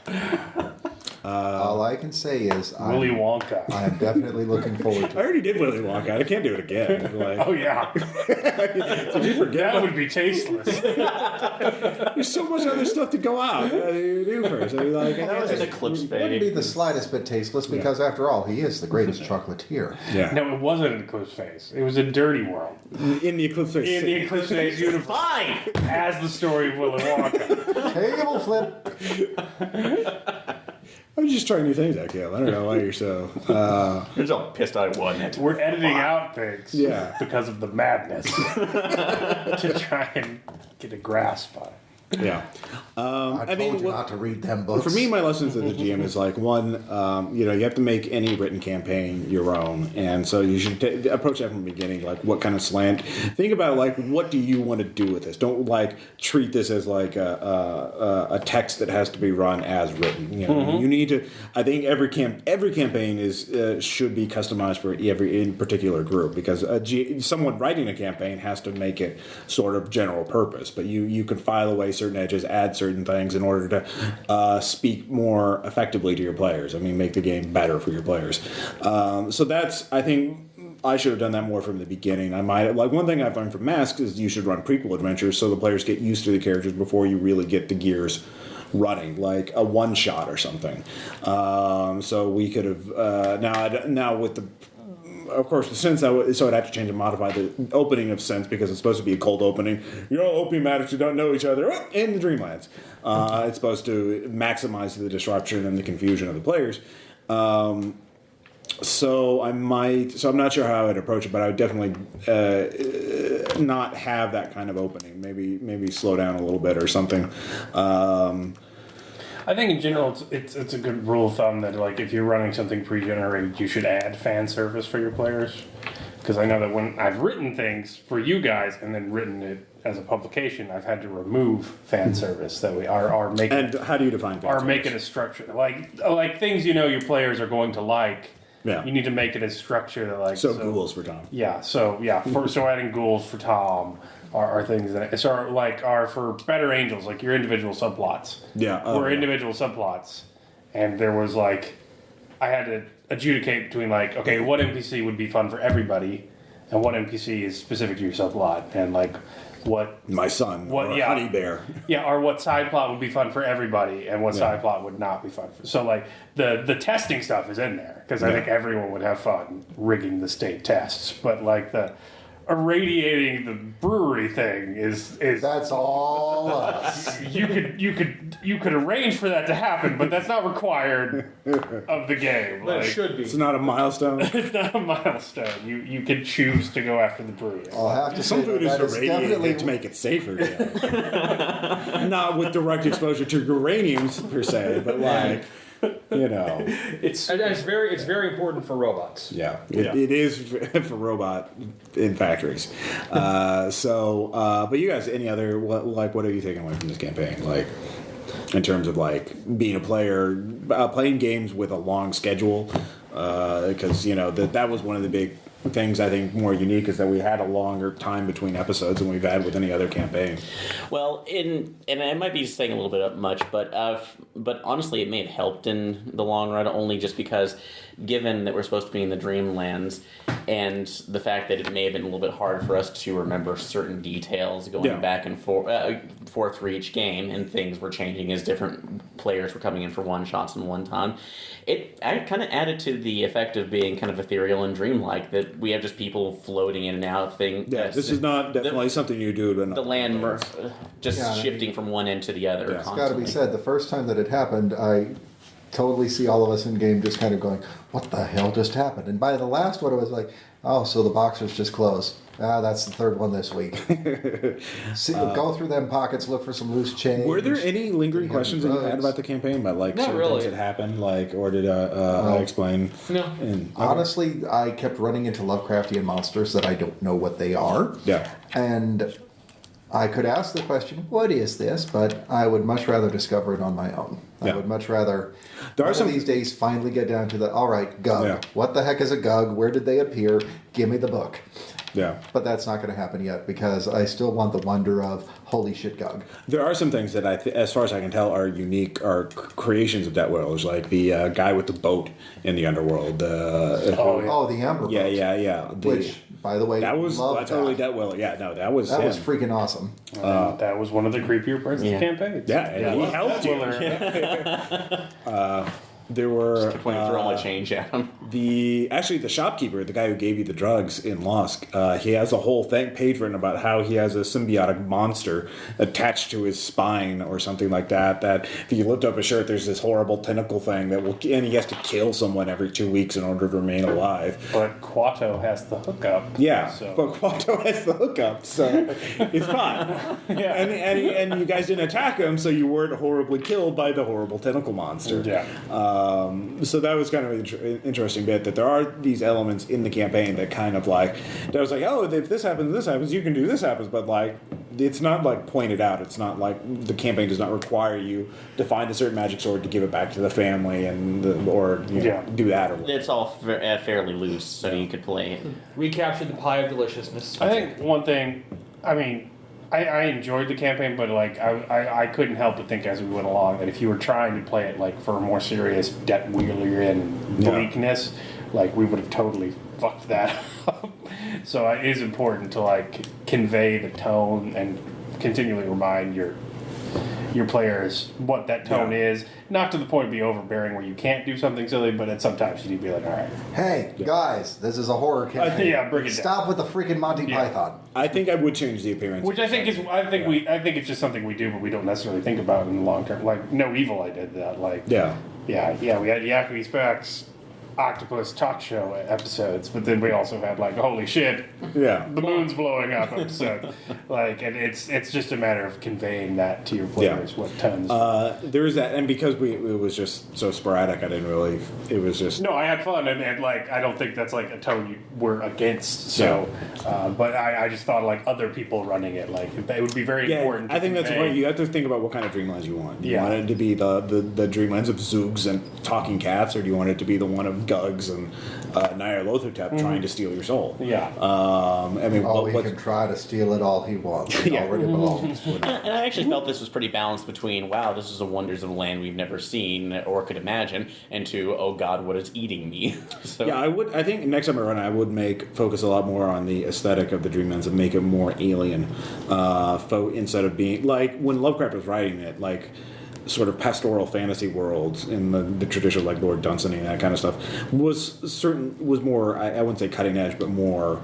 All I can say is Willy Wonka. I'm definitely looking forward I to it. already did Willy Wonka. I can't do it again. Like, Oh yeah, did you forget? that would be tasteless. There's so much other stuff to go out. What do you do first? I mean, like, That was an eclipse It wouldn't be phase. the slightest bit tasteless because, after all, he is the greatest chocolatier. yeah. No, it wasn't an Eclipse Phase. It was a Dirty World In the Eclipse Phase. in the Eclipse Phase universe, Fine! as the story of Willy Wonka. Table flip. I'm just trying new things out, Caleb. I don't know why you're so. I'm so pissed I won it. We're editing out things, Yeah. because of the madness, to try and get a grasp on it. Yeah. I told you not to read them books. For me, my lessons as a GM is like one, you have to make any written campaign your own, and so you should approach that from the beginning. Like, what kind of slant? Think about like, what do you want to do with this? Don't like treat this as like a text that has to be run as written. You need to. I think every campaign is should be customized for every in particular group, because someone writing a campaign has to make it sort of general purpose, but you can file away certain edges, add certain things in order to speak more effectively to your players. I mean, make the game better for your players. So that's, I think, I should have done that more from the beginning. I might like one thing I've learned from Masks is you should run prequel adventures so the players get used to the characters before you really get the gears running, like a one shot or something. So we could have now with the. Of course, the sense so I'd have to change and modify the opening of sense because it's supposed to be a cold opening. You're all opium addicts who don't know each other in the Dreamlands. It's supposed to maximize the disruption and the confusion of the players. So I'm not sure how I'd approach it, but I would definitely not have that kind of opening. Maybe slow down a little bit or something. I think in general, it's a good rule of thumb that like if you're running something pre-generated, you should add fan service for your players. Because I know that when I've written things for you guys and then written it as a publication, I've had to remove fan service that we are making. And how do you define fan Or service? make it a structure like things your players are going to like. Yeah. You need to make it a structure that like So ghouls for Tom. Yeah. So adding ghouls for Tom. Are things that are for Better Angels, like your individual subplots. Yeah. Were individual subplots. And there was I had to adjudicate between okay, what NPC would be fun for everybody and what NPC is specific to your subplot and what My son. What- or yeah. Honey Bear. yeah, or what side plot would be fun for everybody and what side plot would not be fun for. So the testing stuff is in there because I think everyone would have fun rigging the state tests, but the irradiating the brewery thing is That's all us. you could arrange for that to happen, but that's not required of the game. But it should be. It's not a milestone. It's not a milestone. You can choose to go after the brewery. I'll have to Some say food is that is irradiated definitely to make it safer. Yeah. Not with direct exposure to uraniums per se, but It's very important for robots. yeah, it is for robot in factories. But you guys, any other what are you taking away from this campaign? In terms of being a player, playing games with a long schedule, because that was one of the big things I think more unique is that we had a longer time between episodes than we've had with any other campaign. Well, and I might be saying a little bit much, but honestly, it may have helped in the long run, only just because, given that we're supposed to be in the Dreamlands, and the fact that it may have been a little bit hard for us to remember certain details going back and forth for each game, and things were changing as different players were coming in for one shots and one time. It kind of added to the effect of being kind of ethereal and dreamlike, that we have just people floating in and out. This is not definitely something you do. The land shifting from one end to the other. It's got to be said, the first time that it happened, I totally see all of us in game just kind of going, what the hell just happened? And by the last one, it was oh, so the boxers just closed. That's the third one this week. Go through them pockets, look for some loose change. Were there any lingering questions that you had about the campaign, about certain really. things that happened, or did I explain? No. Honestly, I kept running into Lovecraftian monsters that I don't know what they are. Yeah. And I could ask the question, what is this? But I would much rather discover it on my own. I would much rather, these days, finally get down to all right, Gug. Yeah. What the heck is a Gug? Where did they appear? Give me the book. Yeah. But that's not going to happen yet because I still want the wonder of holy shit, Gug. There are some things that as far as I can tell, are unique, are creations of Debt Whalers, like the guy with the boat in the underworld. Oh, the Amber Boat. Yeah. Which, by the way, that's early Debt Whaler. Yeah, no, that was That him. was freaking awesome. That was one of the creepier parts of the campaign. Yeah, and he helped you. There were When I throw all my change at him. the shopkeeper, the guy who gave you the drugs in Lusk. He has a whole page written about how he has a symbiotic monster attached to his spine or something like that. That if you lift up his shirt, there's this horrible tentacle thing and he has to kill someone every 2 weeks in order to remain alive. But Quato has the hookup. Yeah, So. but Quato has the hookup, so it's fine. Yeah. And you guys didn't attack him, so you weren't horribly killed by the horrible tentacle monster. Yeah. So that was kind of an interesting bit, that there are these elements in the campaign that kind of like, that was like, oh, if this happens, you can do this happens, but like, it's not like pointed out. It's not like the campaign does not require you to find a certain magic sword to give it back to the family or do that or whatever. It's all fairly loose, so you could play it. Recaptured the pie of deliciousness. I think one thing, I mean, I enjoyed the campaign, but like I couldn't help but think as we went along that if you were trying to play it like for a more serious Debt Wheelerian bleakness, like we would have totally fucked that up. So it is important to like convey the tone and continually remind your players what that tone is. Not to the point of be overbearing where you can't do something silly, but sometimes you need to be like, all right. Hey, guys, this is a horror campaign. Bring it down. Stop with the freaking Monty Python. I think I would change the appearance. Which I think it's just something we do, but we don't necessarily think about in the long term. Like No Evil, I did that. Like we had Yakety Specs octopus talk show episodes, but then we also had like holy shit, the moon's blowing up episode. Like, and it's just a matter of conveying that to your players what tones. There is that, and because it was just so sporadic, I didn't really. It was just no, I had fun, and like I don't think that's like a tone you were against. So, but I just thought like other people running it, like it would be very important. I think that's right. You have to think about what kind of Dreamlands you want. Do you want it to be the Dreamlands of Zoogs and talking cats, or do you want it to be the one of Gugs and Nyarlathotep trying to steal your soul? Yeah. I mean, he can try to steal it all he wants. It already belongs. And I actually felt this was pretty balanced between, wow, this is the wonders of a land we've never seen or could imagine, and to, oh God, what is eating me? So. Yeah, I think next time I run, I would focus a lot more on the aesthetic of the Dreamlands and make it more alien, instead of being like when Lovecraft was writing it, like sort of pastoral fantasy worlds in the tradition of like Lord Dunsany and that kind of stuff was more, I wouldn't say cutting edge, but more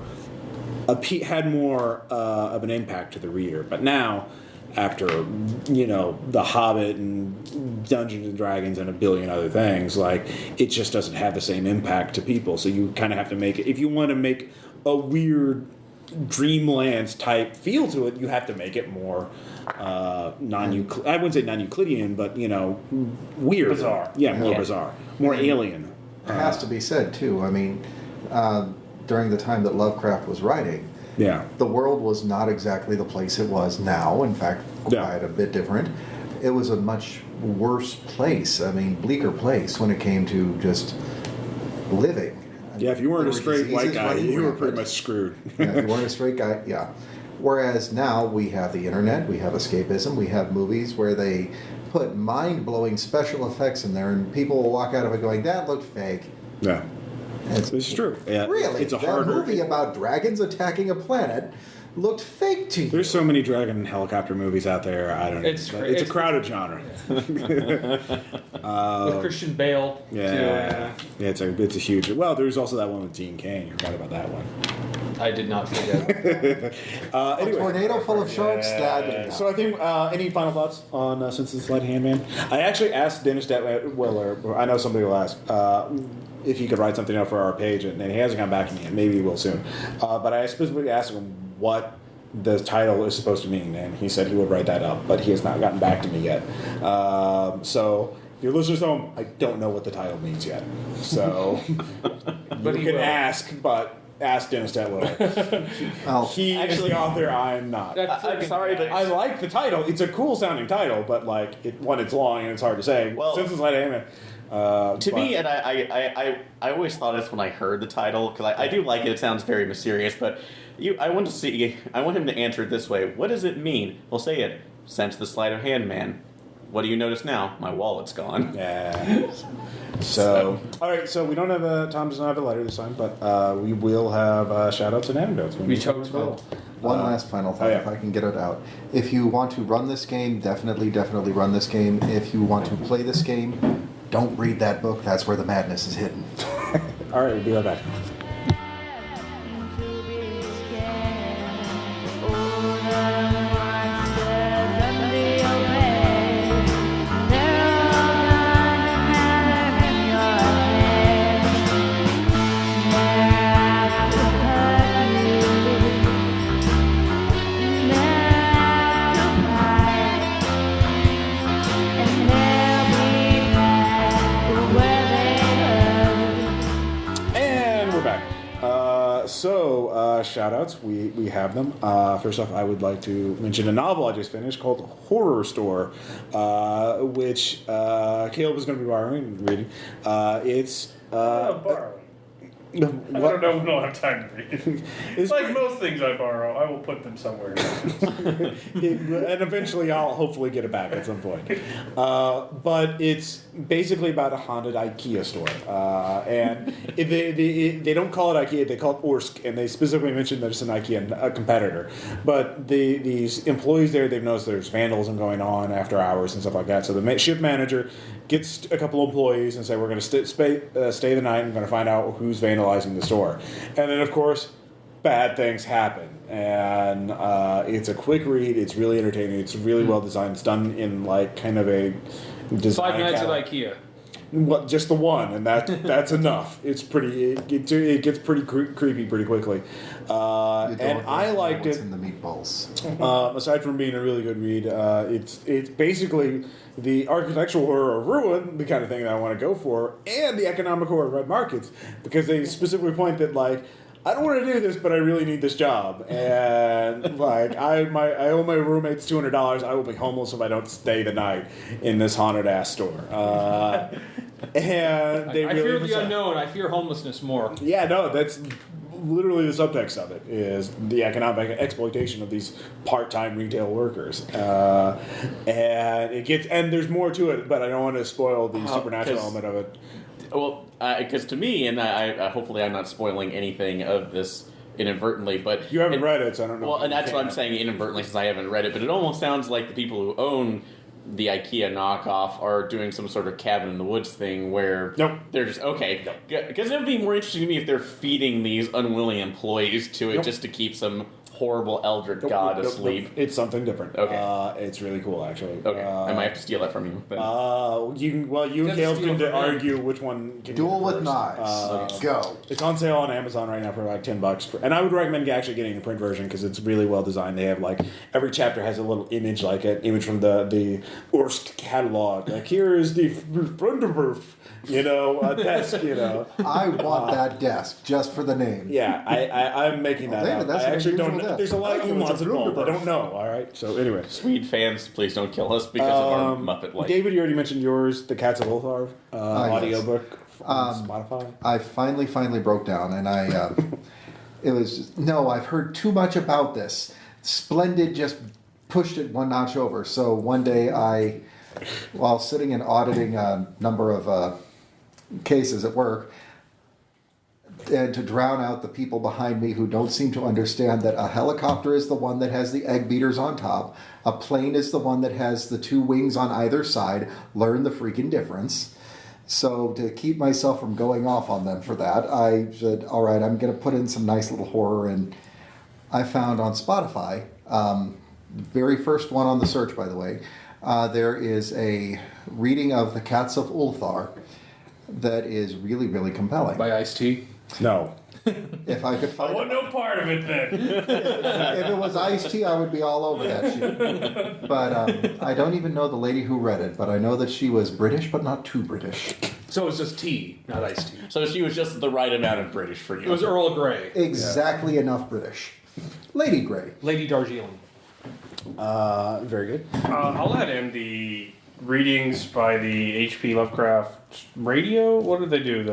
had more of an impact to the reader. But now, after The Hobbit and Dungeons and Dragons and a billion other things, like it just doesn't have the same impact to people. So you kind of have to make it, if you want to make a weird Dreamlands type feel to it, you have to make it more I wouldn't say non-Euclidean, but weird, bizarre. Bizarre, more alien. It has to be said too. I mean, during the time that Lovecraft was writing, the world was not exactly the place it was now. In fact, quite a bit different. It was a much worse place. I mean, bleaker place when it came to just living. Yeah, if you weren't a straight white guy, you were pretty much screwed. If you weren't a straight guy, Whereas now we have the internet, we have escapism, we have movies where they put mind-blowing special effects in there, and people will walk out of it going, "That looked fake." Yeah, it's true. Yeah, really, it's a that movie about dragons attacking a planet looked fake to you. There's so many dragon and helicopter movies out there. I don't know. It's a crowded genre. With Christian Bale. Yeah, it's a huge. Well, there's also that one with Gene Kane. You forgot about that one. I did not forget. Anyway. A tornado full of sharks. So I think any final thoughts on Since the Sleight Handman? I actually asked Dennis Detwiller. I know somebody will ask if he could write something up for our page, and he hasn't come back to me yet. Maybe he will soon. But I specifically asked him what the title is supposed to mean, and he said he would write that up, but he has not gotten back to me yet. So if you're listeners at home, I don't know what the title means yet. So but you can ask, but ask Dennis Detwiller. He is the author, I'm not. I'm sorry, but I like the title. It's a cool sounding title, but like it's long and it's hard to say. Well, Since it's like, To me, and I always thought this when I heard the title, because I do like it. It sounds very mysterious, but I want him to answer it this way. What does it mean? Well, say it. Sense the sleight of hand, man. What do you notice now? My wallet's gone. Yeah. So, all right. So we don't have Tom does not have a letter this time, but we will have shout outs and anecdotes. We chose well. One last final thought, if I can get it out. If you want to run this game, definitely run this game. If you want to play this game, don't read that book. That's where the madness is hidden. All right, we'll be right back. Shout outs, we have them. First off, I would like to mention a novel I just finished called Horror Store, which Caleb is going to be borrowing and reading. It's borrowing. I don't have time to read. It's like most things I borrow, I will put them somewhere. And eventually I'll hopefully get it back at some point. But it's basically about a haunted IKEA store. And they don't call it IKEA, they call it Orsk, and they specifically mention that it's an IKEA competitor. But these employees there, they've noticed there's vandalism going on after hours and stuff like that. So the shift manager gets a couple of employees and say, we're going to stay the night and we're going to find out who's vandalizing the store. And then, of course, bad things happen. And it's a quick read. It's really entertaining. It's really well designed. It's done in like kind of a design. 5 Nights at IKEA. Well, just the one, and that's enough. It's pretty. It gets pretty creepy pretty quickly. And I liked it. In the meatballs. Aside from being a really good read, it's basically the architectural horror of Ruin, the kind of thing that I want to go for, and the economic horror of Red Markets, because they specifically point that like, I don't want to do this, but I really need this job, and like I owe my roommates $200. I will be homeless if I don't stay the night in this haunted ass store. And they I fear the unknown. I fear homelessness more. Yeah, no, that's literally the subtext of it is the economic exploitation of these part-time retail workers, and there's more to it, but I don't want to spoil the supernatural element of it. Well, because to me, and I hopefully I'm not spoiling anything of this inadvertently, but you haven't read it, so I don't know. Well, and that's what I'm saying inadvertently, since I haven't read it. But it almost sounds like the people who own the IKEA knockoff are doing some sort of cabin in the woods thing where they're just because it would be more interesting to me if they're feeding these unwilling employees to it just to keep some horrible eldritch god asleep. It's something different. Okay, it's really cool actually. Okay, I might have to steal that from you. But. You and Caleb can argue which one. Duel with Knives. Go. It's on sale on Amazon right now for like $10. And I would recommend actually getting the print version because it's really well designed. They have like every chapter has a little image, like an image from the Orsk catalog. Like here is the Brunderberf, desk. I want that desk just for the name. Yeah, I'm making that up. I actually don't know. There's a lot of nuance involved. I don't know. All right. So anyway, Swede fans, please don't kill us because of our Muppet life. David, you already mentioned yours, The Cats of Ulthar audiobook on Spotify. I finally broke down, and I've heard too much about this. Splendid just pushed it one notch over. So one day while sitting and auditing a number of cases at work, and to drown out the people behind me who don't seem to understand that a helicopter is the one that has the egg beaters on top, a plane is the one that has the 2 wings on either side, learn the freaking difference. So to keep myself from going off on them for that, I said, all right, I'm going to put in some nice little horror, and I found on Spotify, very first one on the search, by the way, there is a reading of The Cats of Ulthar that is really, really compelling. By Ice-T? No. If I could find I want no part of it then. If it was Ice-T, I would be all over that shit. But I don't even know the lady who read it, but I know that she was British, but not too British. So it was just tea, not iced tea. So she was just the right amount of British for you. It was Earl Grey. Exactly enough British. Lady Grey. Lady Darjeeling. Very good. I'll add in the readings by the H.P. Lovecraft radio. What do they do?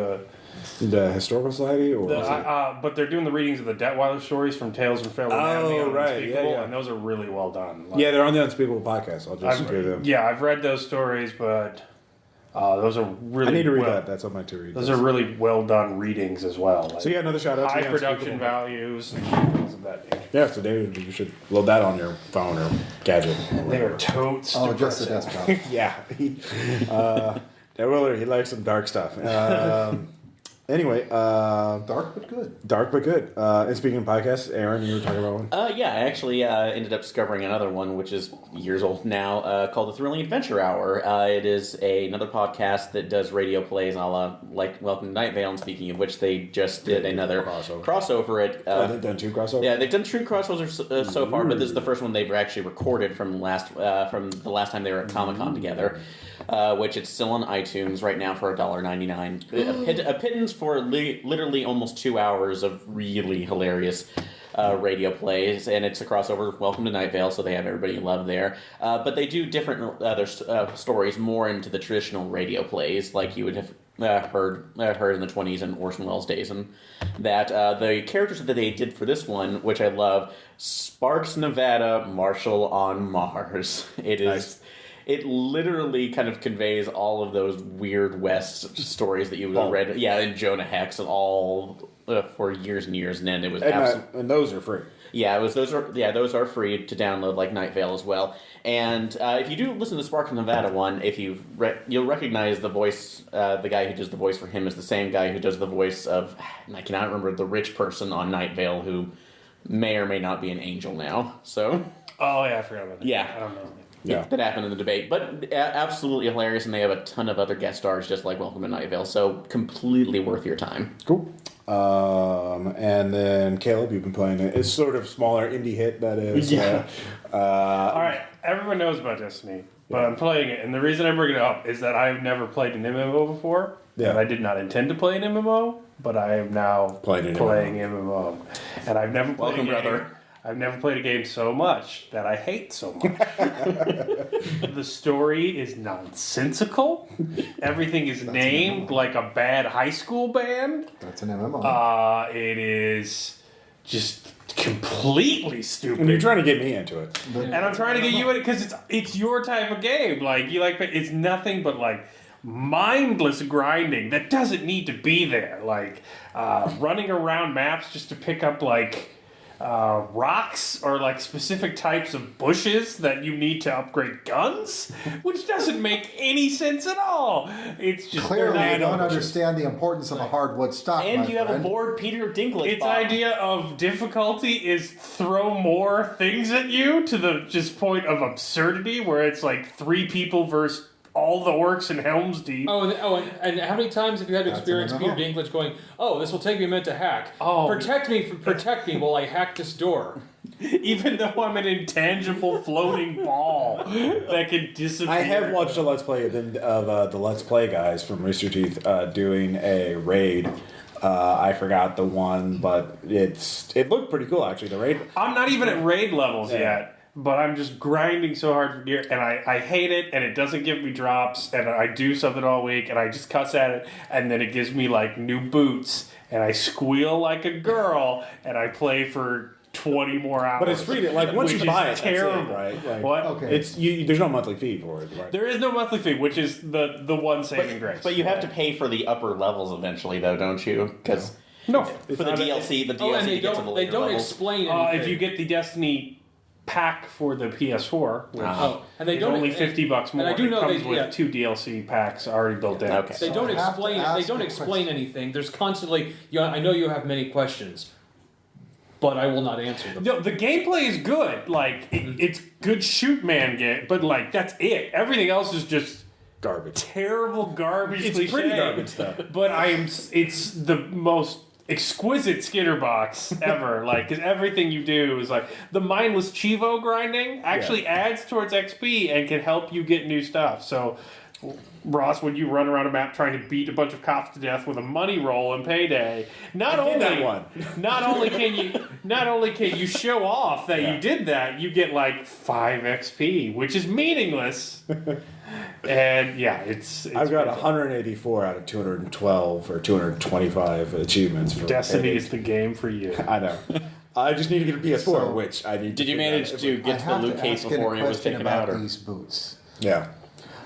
The historical society, or But they're doing the readings of the Detweiler stories from Tales from Fairwood and the right, Unspeakable, yeah. and those are really well done. yeah, they're on the Unspeakable podcast. I'll just do them. Yeah, I've read those stories, but those are really. I need to read that. That's on my to read. Those are really well done readings as well. Like so yeah, another shout out to high the production Unspeakable. values and things of that nature. Yeah, so David, you should load that on your phone or gadget. They are totes. Oh, just the depressing. desktop. Yeah, Willard, he likes some dark stuff. Anyway, Dark but good. dark but good. And speaking of podcasts, Aaron, you were talking about one. Yeah, I actually ended up discovering another one, which is years old now, called the Thrilling Adventure Hour. It is another podcast that does radio plays, a la like Welcome to Night Vale. And speaking of which, they just did another crossover. They've done 2 crossovers. Yeah, they've done 2 crossovers so far, but this is the first one they've actually recorded from the last time they were at Comic-Con together. Which it's still on iTunes right now for $1.99. A pittance for literally almost 2 hours of really hilarious radio plays, and it's a crossover with Welcome to Night Vale, so they have everybody you love there. But they do different other stories more into the traditional radio plays, like you would have heard in the 20s and Orson Welles days, and that the characters that they did for this one, which I love, Sparks, Nevada, Marshall on Mars. It is. Nice. It literally kind of conveys all of those weird West stories that you would have read. Yeah, and Jonah Hex and all for years and years, and then it was And those are free. Yeah, those are free to download, like Night Vale as well. And if you do listen to the Sparks of Nevada one, if you'll recognize the voice. The guy who does the voice for him is the same guy who does the voice of, I cannot remember, the rich person on Night Vale who may or may not be an angel now. So. Oh yeah, I forgot about that. Yeah. I don't know. Yeah. That happened in the debate, but absolutely hilarious, and they have a ton of other guest stars just like Welcome to Night Vale, so completely worth your time. Cool. And then Caleb, you've been playing it. It's sort of smaller indie hit that is. Yeah. All right, everyone knows about Destiny, but I'm playing it, and the reason I bring it up is that I've never played an MMO before, and I did not intend to play an MMO, but I am now playing MMO. And I've never played Welcome, brother. I've never played a game so much that I hate so much. The story is nonsensical. Everything is named like a bad high school band. That's an MMO. It is just completely stupid. And you're trying to get me into it. And I'm trying to get you in it because it's your type of game. Like it's nothing but like mindless grinding that doesn't need to be there. Like running around maps just to pick up like rocks or like specific types of bushes that you need to upgrade guns, which doesn't make any sense at all. It's just Clearly, you don't understand the importance of a hardwood stock. And my you have friend. a bored Peter Dinklage. Its bomb. idea of difficulty is throw more things at you to the just point of absurdity, where it's like 3 people versus all the orcs in Helm's Deep. And how many times have you had to experience an Peter MMO. Dinklage going, "Oh, this will take me a minute to hack. Oh. Protect me while I hack this door." Even though I'm an intangible floating ball that can disappear. I have watched a Let's Play of the Let's Play guys from Rooster Teeth doing a raid. I forgot the one, but it looked pretty cool actually. The raid. I'm not even at raid levels yet. But I'm just grinding so hard for gear, and I hate it, and it doesn't give me drops, and I do something all week, and I just cuss at it, and then it gives me, like, new boots, and I squeal like a girl, and I play for 20 more hours. But it's free. Once you which buy is it, terrible. that's it, right? Like, What? Okay. There's no monthly fee for it, right? There is no monthly fee, which is the one saving grace. But you have to pay for the upper levels eventually, though, don't you? Because No. for the DLC, the DLC Oh, and they to get to the don't later levels. explain anything. If you get the Destiny pack for the PS4, which and they is don't only and- $50 more. and I do know it comes they- with yeah. 2 DLC packs already built in. Okay. They don't I have to explain. ask They don't a explain question. anything. There's constantly. I know you have many questions, but I will not answer them. No, the gameplay is good. Like it's good shoot man game, but like that's it. Everything else is just Garbage. terrible garbage. It's cliche. pretty garbage though. But it's the most exquisite Skinner box ever. Like, because everything you do is like the mindless Chivo grinding actually adds towards XP and can help you get new stuff. So, Ross, when you run around a map trying to beat a bunch of cops to death with a money roll in Payday, not only can you show off that you did that, you get like 5 XP, which is meaningless. And yeah, it's I've got crazy. 184 out of 212 or 225 achievements for Destiny Payday. is the game for you. I know. I just need to get a PS4, So, which I need. Did to you figure manage out. to get to the loot case before it was taken about out? Or? these boots. Yeah.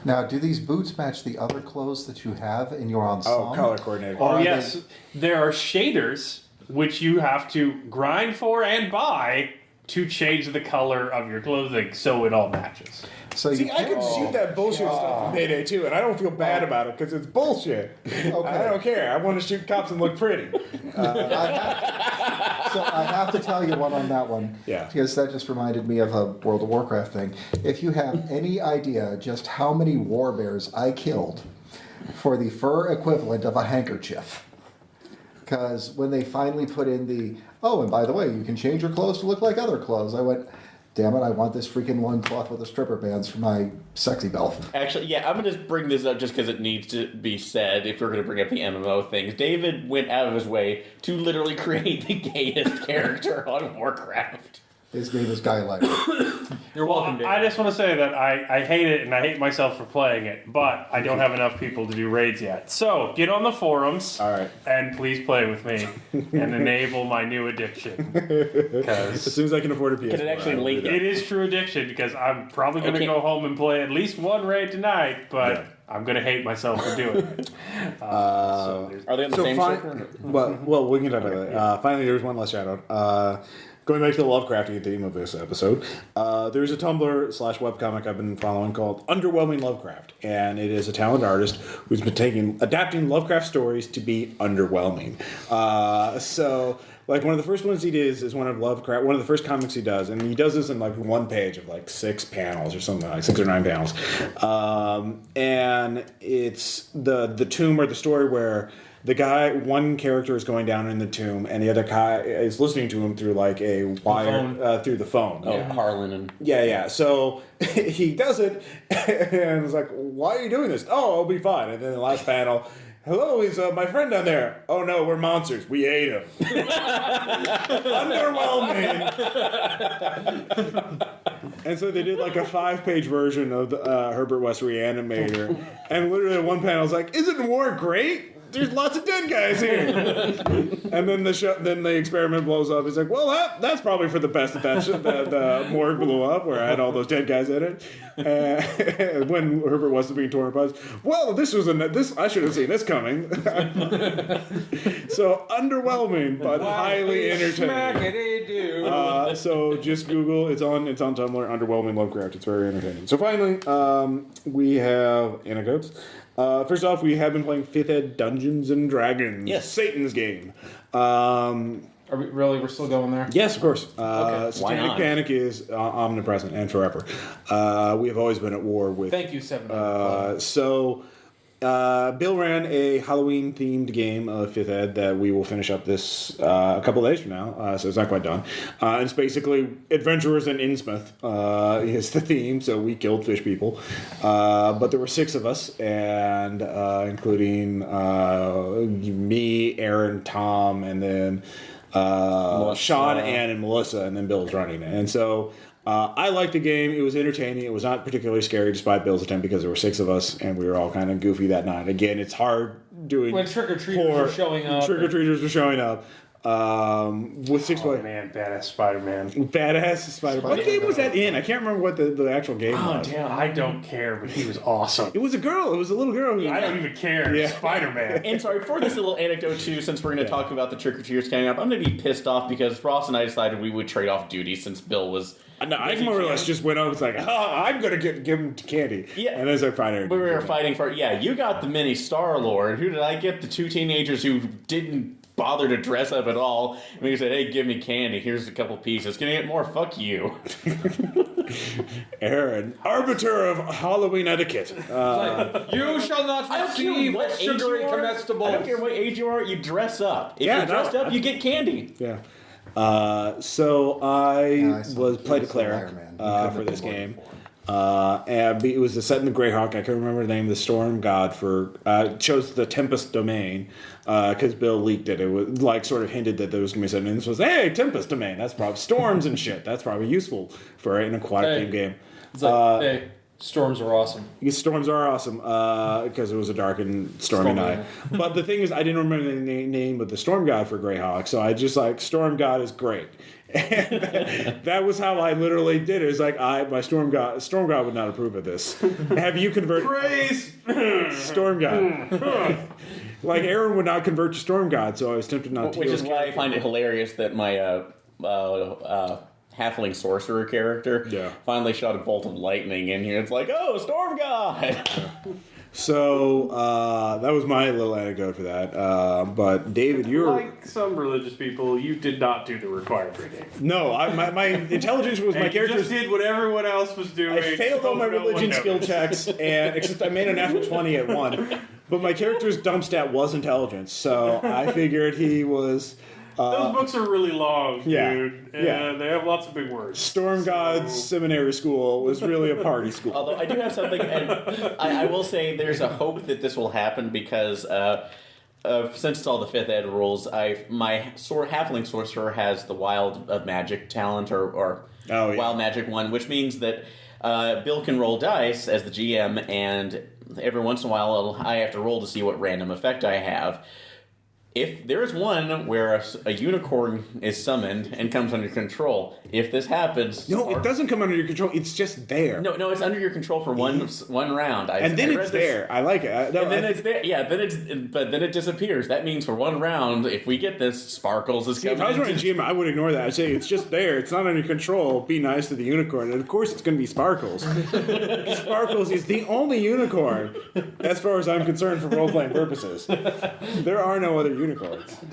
Now, do these boots match the other clothes that you have in your ensemble? Oh, color coordinated. Oh Are yes, there are shaders which you have to grind for and buy to change the color of your clothing so it all matches. So See, you I can shoot that bullshit stuff from Payday 2, and I don't feel bad about it because it's bullshit. I don't care. I want to shoot cops and look pretty. So I have to tell you one on that one. Yeah. Because that just reminded me of a World of Warcraft thing. If you have any idea just how many war bears I killed for the fur equivalent of a handkerchief. Because when they finally put in and by the way, you can change your clothes to look like other clothes, I went, damn it, I want this freaking loincloth with the stripper bands for my sexy belt. Actually, yeah, I'm going to just bring this up just because it needs to be said if we're going to bring up the MMO things. David went out of his way to literally create the gayest character on Warcraft. His name is Guy Lighter. You're welcome, Dave. I just want to say that I hate it and I hate myself for playing it, but I don't have enough people to do raids yet. So get on the forums, All right. and please play with me and enable my new addiction. As Because soon as I can afford a PS4. Can it actually I will link do that. it is true addiction. Because I'm probably going to Okay. go home and play at least one raid tonight, but Yeah. I'm going to hate myself for doing it. So there's- Are they on the So same fine, server? well, we can talk about that. Finally, there's one less shout out. Going back to the Lovecraftian theme of this episode, there's a Tumblr / webcomic I've been following called Underwhelming Lovecraft, and it is a talented artist who's been adapting Lovecraft stories to be underwhelming. So, like, one of the first ones he did is one of the first comics he does, and he does this in like one page of like 6 panels or something, like 6 or 9 panels, and it's the tomb, or the story where one character is going down in the tomb, and the other guy is listening to him through like a wire through the phone. Oh, Harlan and... Yeah. So he does it, and it's like, "Why are you doing this?" "Oh, I'll be fine." And then the last panel, "Hello, he's my friend down there." "Oh no, we're monsters. We ate him." Underwhelming. And so they did like a 5-page version of Herbert West Reanimator, and literally one panel is like, "Isn't war great? There's lots of dead guys here." And then the experiment blows up. He's like, "Well, that's probably for the best that the morgue blew up, where I had all those dead guys in it." When Herbert West was being torn apart, "Well, this I should have seen this coming." So underwhelming, but highly entertaining. Smackety-doo. So just Google. It's on Tumblr. Underwhelming Lovecraft. It's very entertaining. So finally, we have anecdotes. First off, we have been playing 5th Ed Dungeons and Dragons. Yes. Satan's game. Are we really? We're still going there? Yes, of course. Why Satanic not? Panic is omnipresent and forever. We have always been at war with. Thank you, 7. Bill ran a Halloween-themed game of 5th Ed that we will finish up this a couple of days from now, so it's not quite done. It's basically Adventurers in Innsmouth is the theme, so we killed fish people. But there were 6 of us, and including me, Aaron, Tom, and then Sean, Ann, and Melissa, and then Bill was running it. And so... I liked the game. It was entertaining. It was not particularly scary, despite Bill's attempt, because there were 6 of us, and we were all kind of goofy that night. Again, it's hard doing... When trick-or-treaters were showing up. Trick-or-treaters were showing up. With 6 oh players. man, badass Spider-Man. Badass Spider-Man. What game was that in? I can't remember what the actual game Oh was. damn, I don't care, but he was awesome. It was a girl. It was a little girl. I don't even care. Yeah. Spider-Man. And sorry, for this little anecdote too, since we're going to talk about the trick-or-treaters coming up, I'm going to be pissed off because Ross and I decided we would trade off duties since Bill was... No, I more or less just went over. It's like, I'm going to give him candy. Yeah. And then it's like, fine. We were fighting for... Yeah, you got the mini Star-Lord. Who did I get? The 2 teenagers who didn't bother to dress up at all. And we said, hey, give me candy. Here's a couple pieces. Can I get more? Fuck you. Aaron, arbiter of Halloween etiquette. You shall not I don't care receive what age sugary you are. comestibles. I don't care what age you are. You dress up. If Yeah, you're dressed no. up, you get candy. Yeah. So I played a cleric Iron Man. for this game. And it was set in the Greyhawk. I can't remember the name of the storm god chose the Tempest domain because Bill leaked it. It was like sort of hinted that there was going to be something. And this was, hey, Tempest domain. That's probably storms and shit. That's probably useful for an aquatic Hey. theme game. It's like, hey, Storms are awesome. These storms are awesome because it was a dark and stormy night. But the thing is, I didn't remember the name of the storm god for Greyhawk, so I just like storm god is great. And that was how I literally did it. It's like my storm god would not approve of this. Have you converted Praise storm god? Like Aaron would not convert to storm god, so I was tempted not to. Which is why I find it hilarious that my halfling sorcerer character finally shot a bolt of lightning in here. It's like, oh, storm god. So that was my little anecdote for that. But David, you're like some religious people. You did not do the required reading. no. My intelligence was my You character. just did what everyone else was doing. I failed all my No one religion skill noticed. checks, and except I made an natural 20 at one. But my character's dump stat was intelligence, so I figured he was. Those books are really long, Yeah. dude. Yeah. They have lots of big words. Storm God's Seminary School was really a party school. Although I do have something, and I will say there's a hope that this will happen because since it's all the 5th ed rules, my halfling sorcerer has the wild magic talent or wild magic one, which means that Bill can roll dice as the GM, and every once in a while I have to roll to see what random effect I have. If there is one where a unicorn is summoned and comes under control, if this happens... No, it doesn't come under your control. It's just there. No, it's under your control for one round. And then it's there. I like it. It's there. Yeah, but then it disappears. That means for one round, if we get this, Sparkles is See, if coming. I was running GM, I would ignore that. I'd say it's just there. It's not under control. Be nice to the unicorn. And of course, it's going to be Sparkles. Sparkles is the only unicorn, as far as I'm concerned, for role-playing purposes. There are no other unicorns.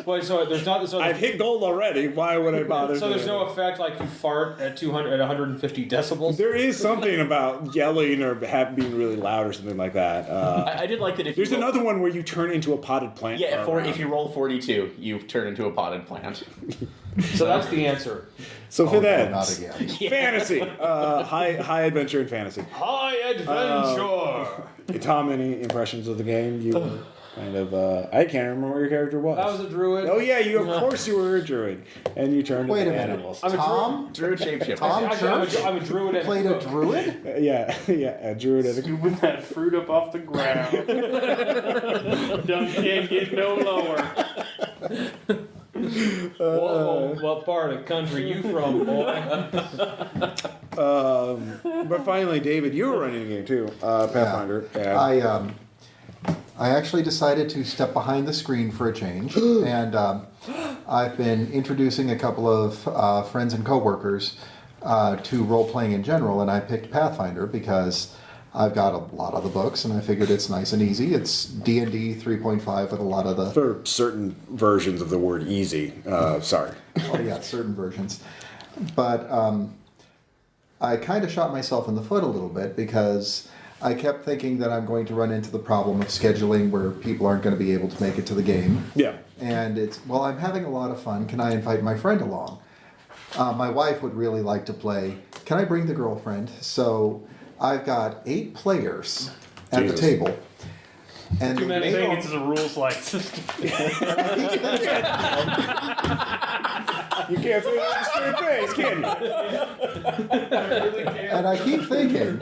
Wait, so there's not. So I've hit gold already. Why would I bother? So there's no effect like you fart at 150 decibels. There is something about yelling or being really loud or something like that. I did like that. If There's you roll, another one where you turn into a potted plant. Yeah, if you roll 42, you turn into a potted plant. So that's the answer. So for that, not again. fantasy, high adventure and fantasy. High adventure. Tom, any impressions of the game? You kind of, I can't remember what your character was. I was a druid. Oh yeah, of course you were a druid, and you turned Wait a into minute. animals. I'm a Tom? Druid shapeshifter. Tom Church I'm a druid. And played a cook. druid? Yeah, a druid. And Scooping that fruit up off the ground. Can't get no lower. What part of the country you from, boy? But finally, David, you were running a game too, Pathfinder. And I actually decided to step behind the screen for a change, and I've been introducing a couple of friends and coworkers to role-playing in general, and I picked Pathfinder because I've got a lot of the books, and I figured it's nice and easy. It's D&D 3.5 with a lot of the... for certain versions of the word easy. Sorry. Oh yeah, certain versions. But I kind of shot myself in the foot a little bit because I kept thinking that I'm going to run into the problem of scheduling where people aren't going to be able to make it to the game. Yeah. And it's, well, I'm having a lot of fun. Can I invite my friend along? My wife would really like to play. Can I bring the girlfriend? So I've got 8 players at Jesus. the table. And Too many they all- things. It's a rules-like system. You can't say that in a straight face, can you? And I keep thinking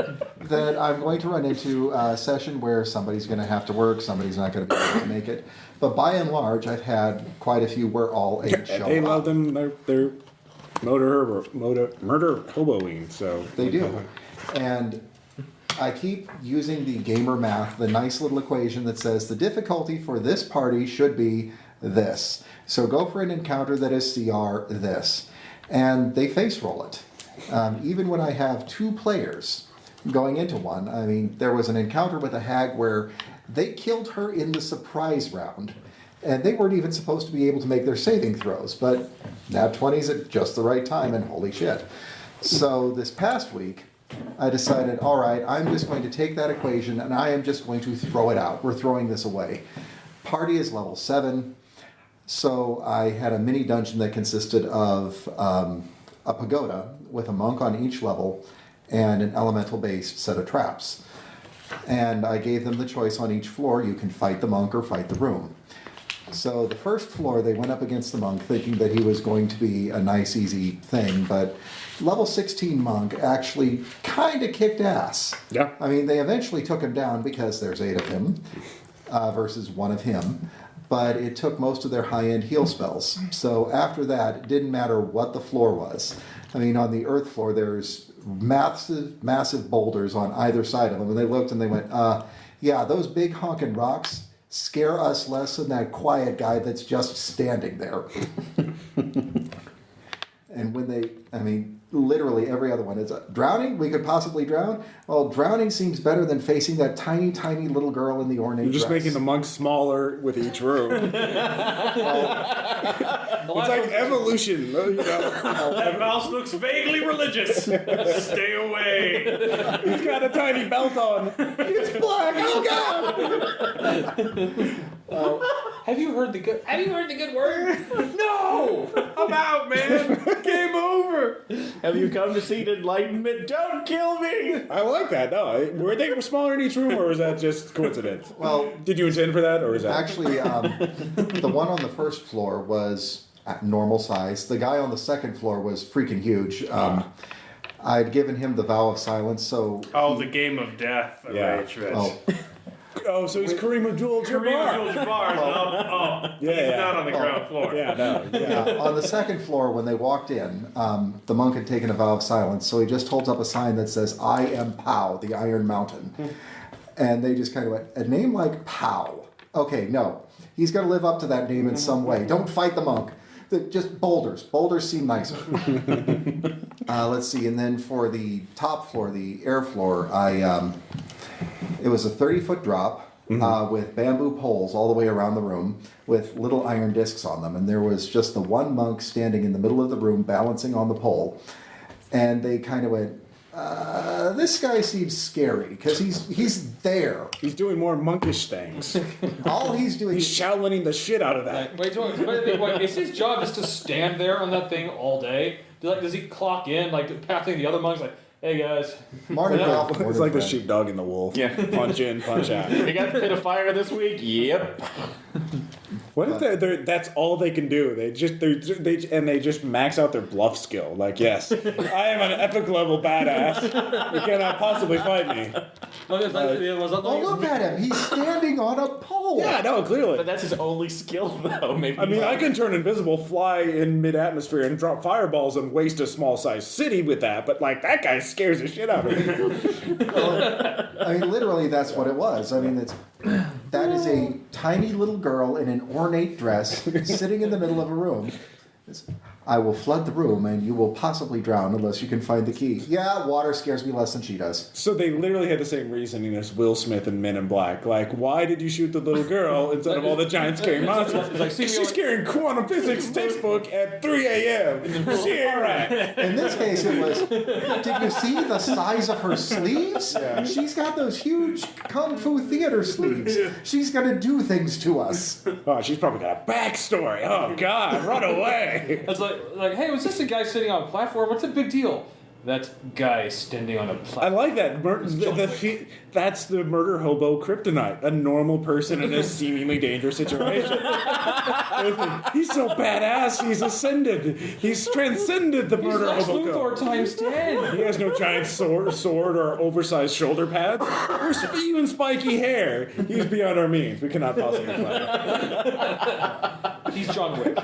that I'm going to run into a session where somebody's going to have to work, somebody's not going to be able to make it. But by and large, I've had quite a few where all 8 show They up. love them. They're murder hoboing. So They do. And I keep using the gamer math, the nice little equation that says the difficulty for this party should be this. So go for an encounter that is CR this. And they face roll it. Even when I have 2 players going into one, I mean, there was an encounter with a hag where they killed her in the surprise round. And they weren't even supposed to be able to make their saving throws. But nat 20s at just the right time, and holy shit. So this past week, I decided, all right, I'm just going to take that equation and I am just going to throw it out. We're throwing this away. Party is level 7. So I had a mini dungeon that consisted of a pagoda with a monk on each level and an elemental-based set of traps. And I gave them the choice on each floor, you can fight the monk or fight the room. So the first floor, they went up against the monk thinking that he was going to be a nice, easy thing, but level 16 monk actually kind of kicked ass. Yeah. I mean, they eventually took him down because there's 8 of him versus 1 of him, but it took most of their high-end heal spells. So after that, it didn't matter what the floor was. I mean, on the earth floor, there's massive boulders on either side of them, and they looked and they went, yeah, those big honking rocks scare us less than that quiet guy that's just standing there. And when they, I mean, literally every other one is drowning. We could possibly drown. Well, drowning seems better than facing that tiny, tiny little girl in the ornate You're just dress. making the monks smaller with each room. It's like evolution. You know? That mouse looks vaguely religious. Stay away. He's got a tiny belt on. It's black. Oh God! Have you heard the good word? No! I'm out, man. Game over. Have you come to seek enlightenment? Don't kill me! I like that. No, were they smaller in each room, or was that just coincidence? Well, Did you intend for that, or is that actually, the one on the first floor was at normal size. The guy on the second floor was freaking huge. I'd given him the vow of silence, so Oh, the game of death. Yeah. oh, Oh, so he's Kareem Abdul-Jabbar. Kareem Abdul-Jabbar is up. Yeah, He's yeah. not on the ground floor. Yeah, no. Yeah. on the second floor when they walked in, the monk had taken a vow of silence, so he just holds up a sign that says, "I am Pow, the Iron Mountain," and they just kind of went, a name like Pow. Okay, no, he's got to live up to that name in some way. Don't fight the monk. Just boulders. Boulders seem nicer. Let's see. And then for the top floor, the air floor, it was a 30-foot drop with bamboo poles all the way around the room with little iron discs on them. And there was just the one monk standing in the middle of the room balancing on the pole. And they kind of went, this guy seems scary because he's there. He's doing more monkish things. All he's doing He's Shaolining the shit out of that. Wait, is his job just to stand there on that thing all day? Does he clock in, like, passing the other monks, like, hey, guys. Morning, Ralph. It's Morning, like the Fred. sheepdog and the wolf. Yeah. Punch in, punch out. You got the pit of fire this week? Yep. What if that's all they can do? They just max out their bluff skill. Like, yes, I am an epic level badass. You cannot possibly fight me. Oh, look at him. He's standing on a pole. Yeah, no, clearly. But that's his only skill, though. Maybe. I mean, I can turn invisible, fly in mid-atmosphere, and drop fireballs and waste a small-sized city with that. But like, that guy scares the shit out of me. I mean, literally, that's what it was. I mean, that is a tiny little girl in an ornate dress sitting in the middle of a room. I will flood the room, and you will possibly drown unless you can find the key. Yeah, water scares me less than she does. So they literally had the same reasoning as Will Smith and Men in Black. Like, why did you shoot the little girl instead of all the giant scary monsters? It's like, She's carrying quantum physics textbook at 3 a.m. She ain't right. In this case, it was, did you see the size of her sleeves? Yeah. She's got those huge Kung Fu theater sleeves. She's going to do things to us. Oh, she's probably got a backstory. Oh, God, run away. It's like, hey, was this a guy sitting on a platform? What's the big deal? That guy standing on a I platform. like that. That's the murder hobo kryptonite. A normal person in a seemingly dangerous situation. He's so badass. He's ascended. He's transcended the He's murder Lex hobo. Luthor times 10. He has no giant sword or oversized shoulder pads or even spiky hair. He's beyond our means. We cannot possibly find him. He's John Wick.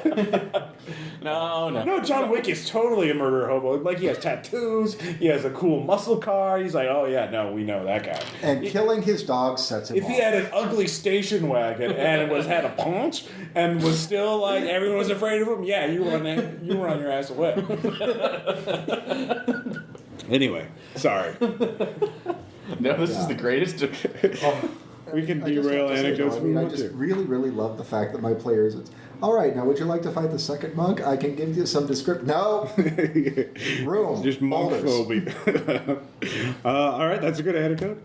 No. No, John Wick is totally a murder hobo. Like, he has tattoos. He has a cool muscle car. He's like, oh, yeah, no, we know that guy. And killing his dog sets him If off. he had an ugly station wagon and had a paunch and was still like everyone was afraid of him, yeah, you run your ass away. Anyway, sorry. No, this is the greatest. We can I just derail have to say, anecdotes though, if we I want just to. really, really love the fact that my players. All right, now would you like to fight the second monk? I can give you some description. No, room. Just monk boulders. phobia. All right, that's a good anecdote.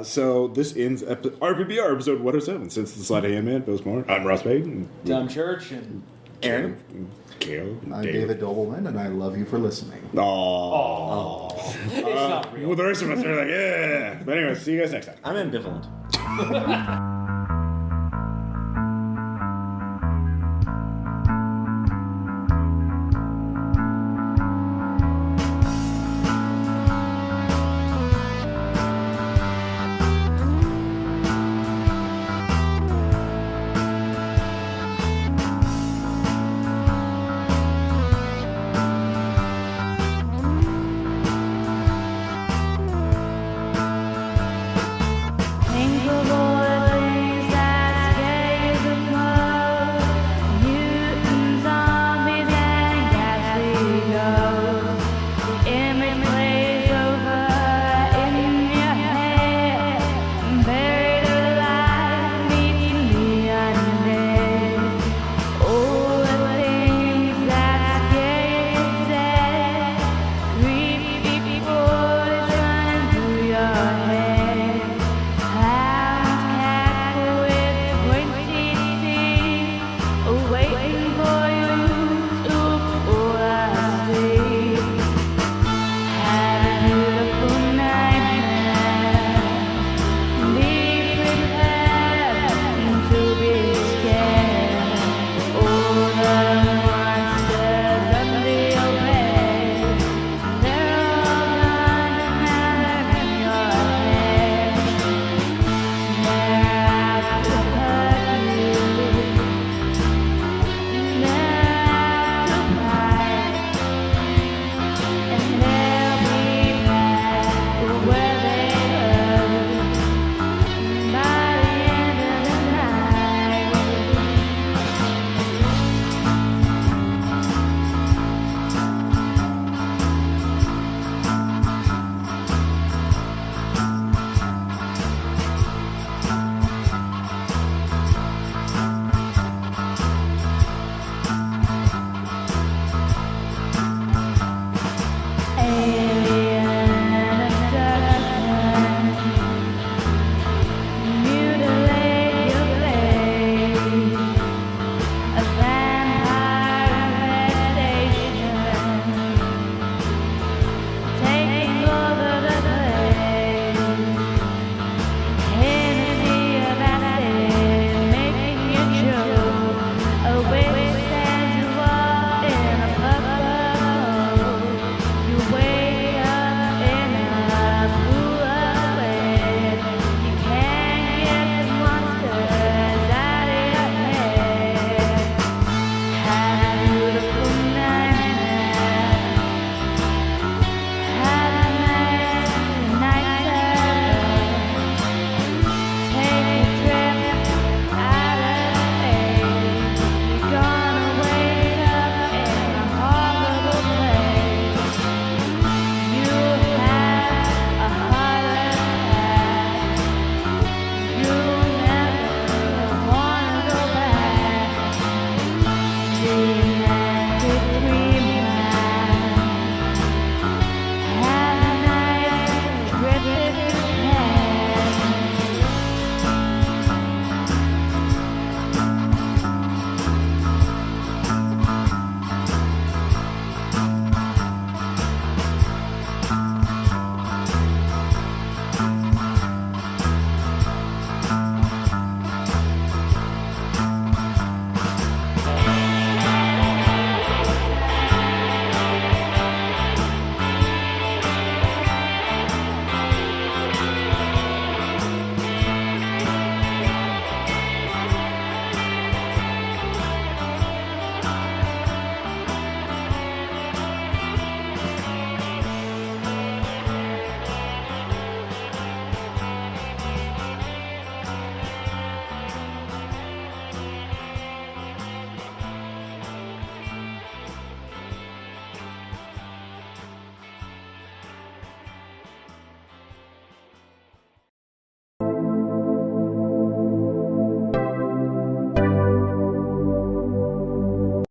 So this ends RPPR episode 107. Since the Sleight of Hand Man, Post-Mortem. I'm Ross Payton. Tom Church and Aaron. Caleb. I'm David Dobelman, and I love you for listening. Aww. it's not real. Well, the rest of us are like, yeah. But anyway, see you guys next time. I'm ambivalent.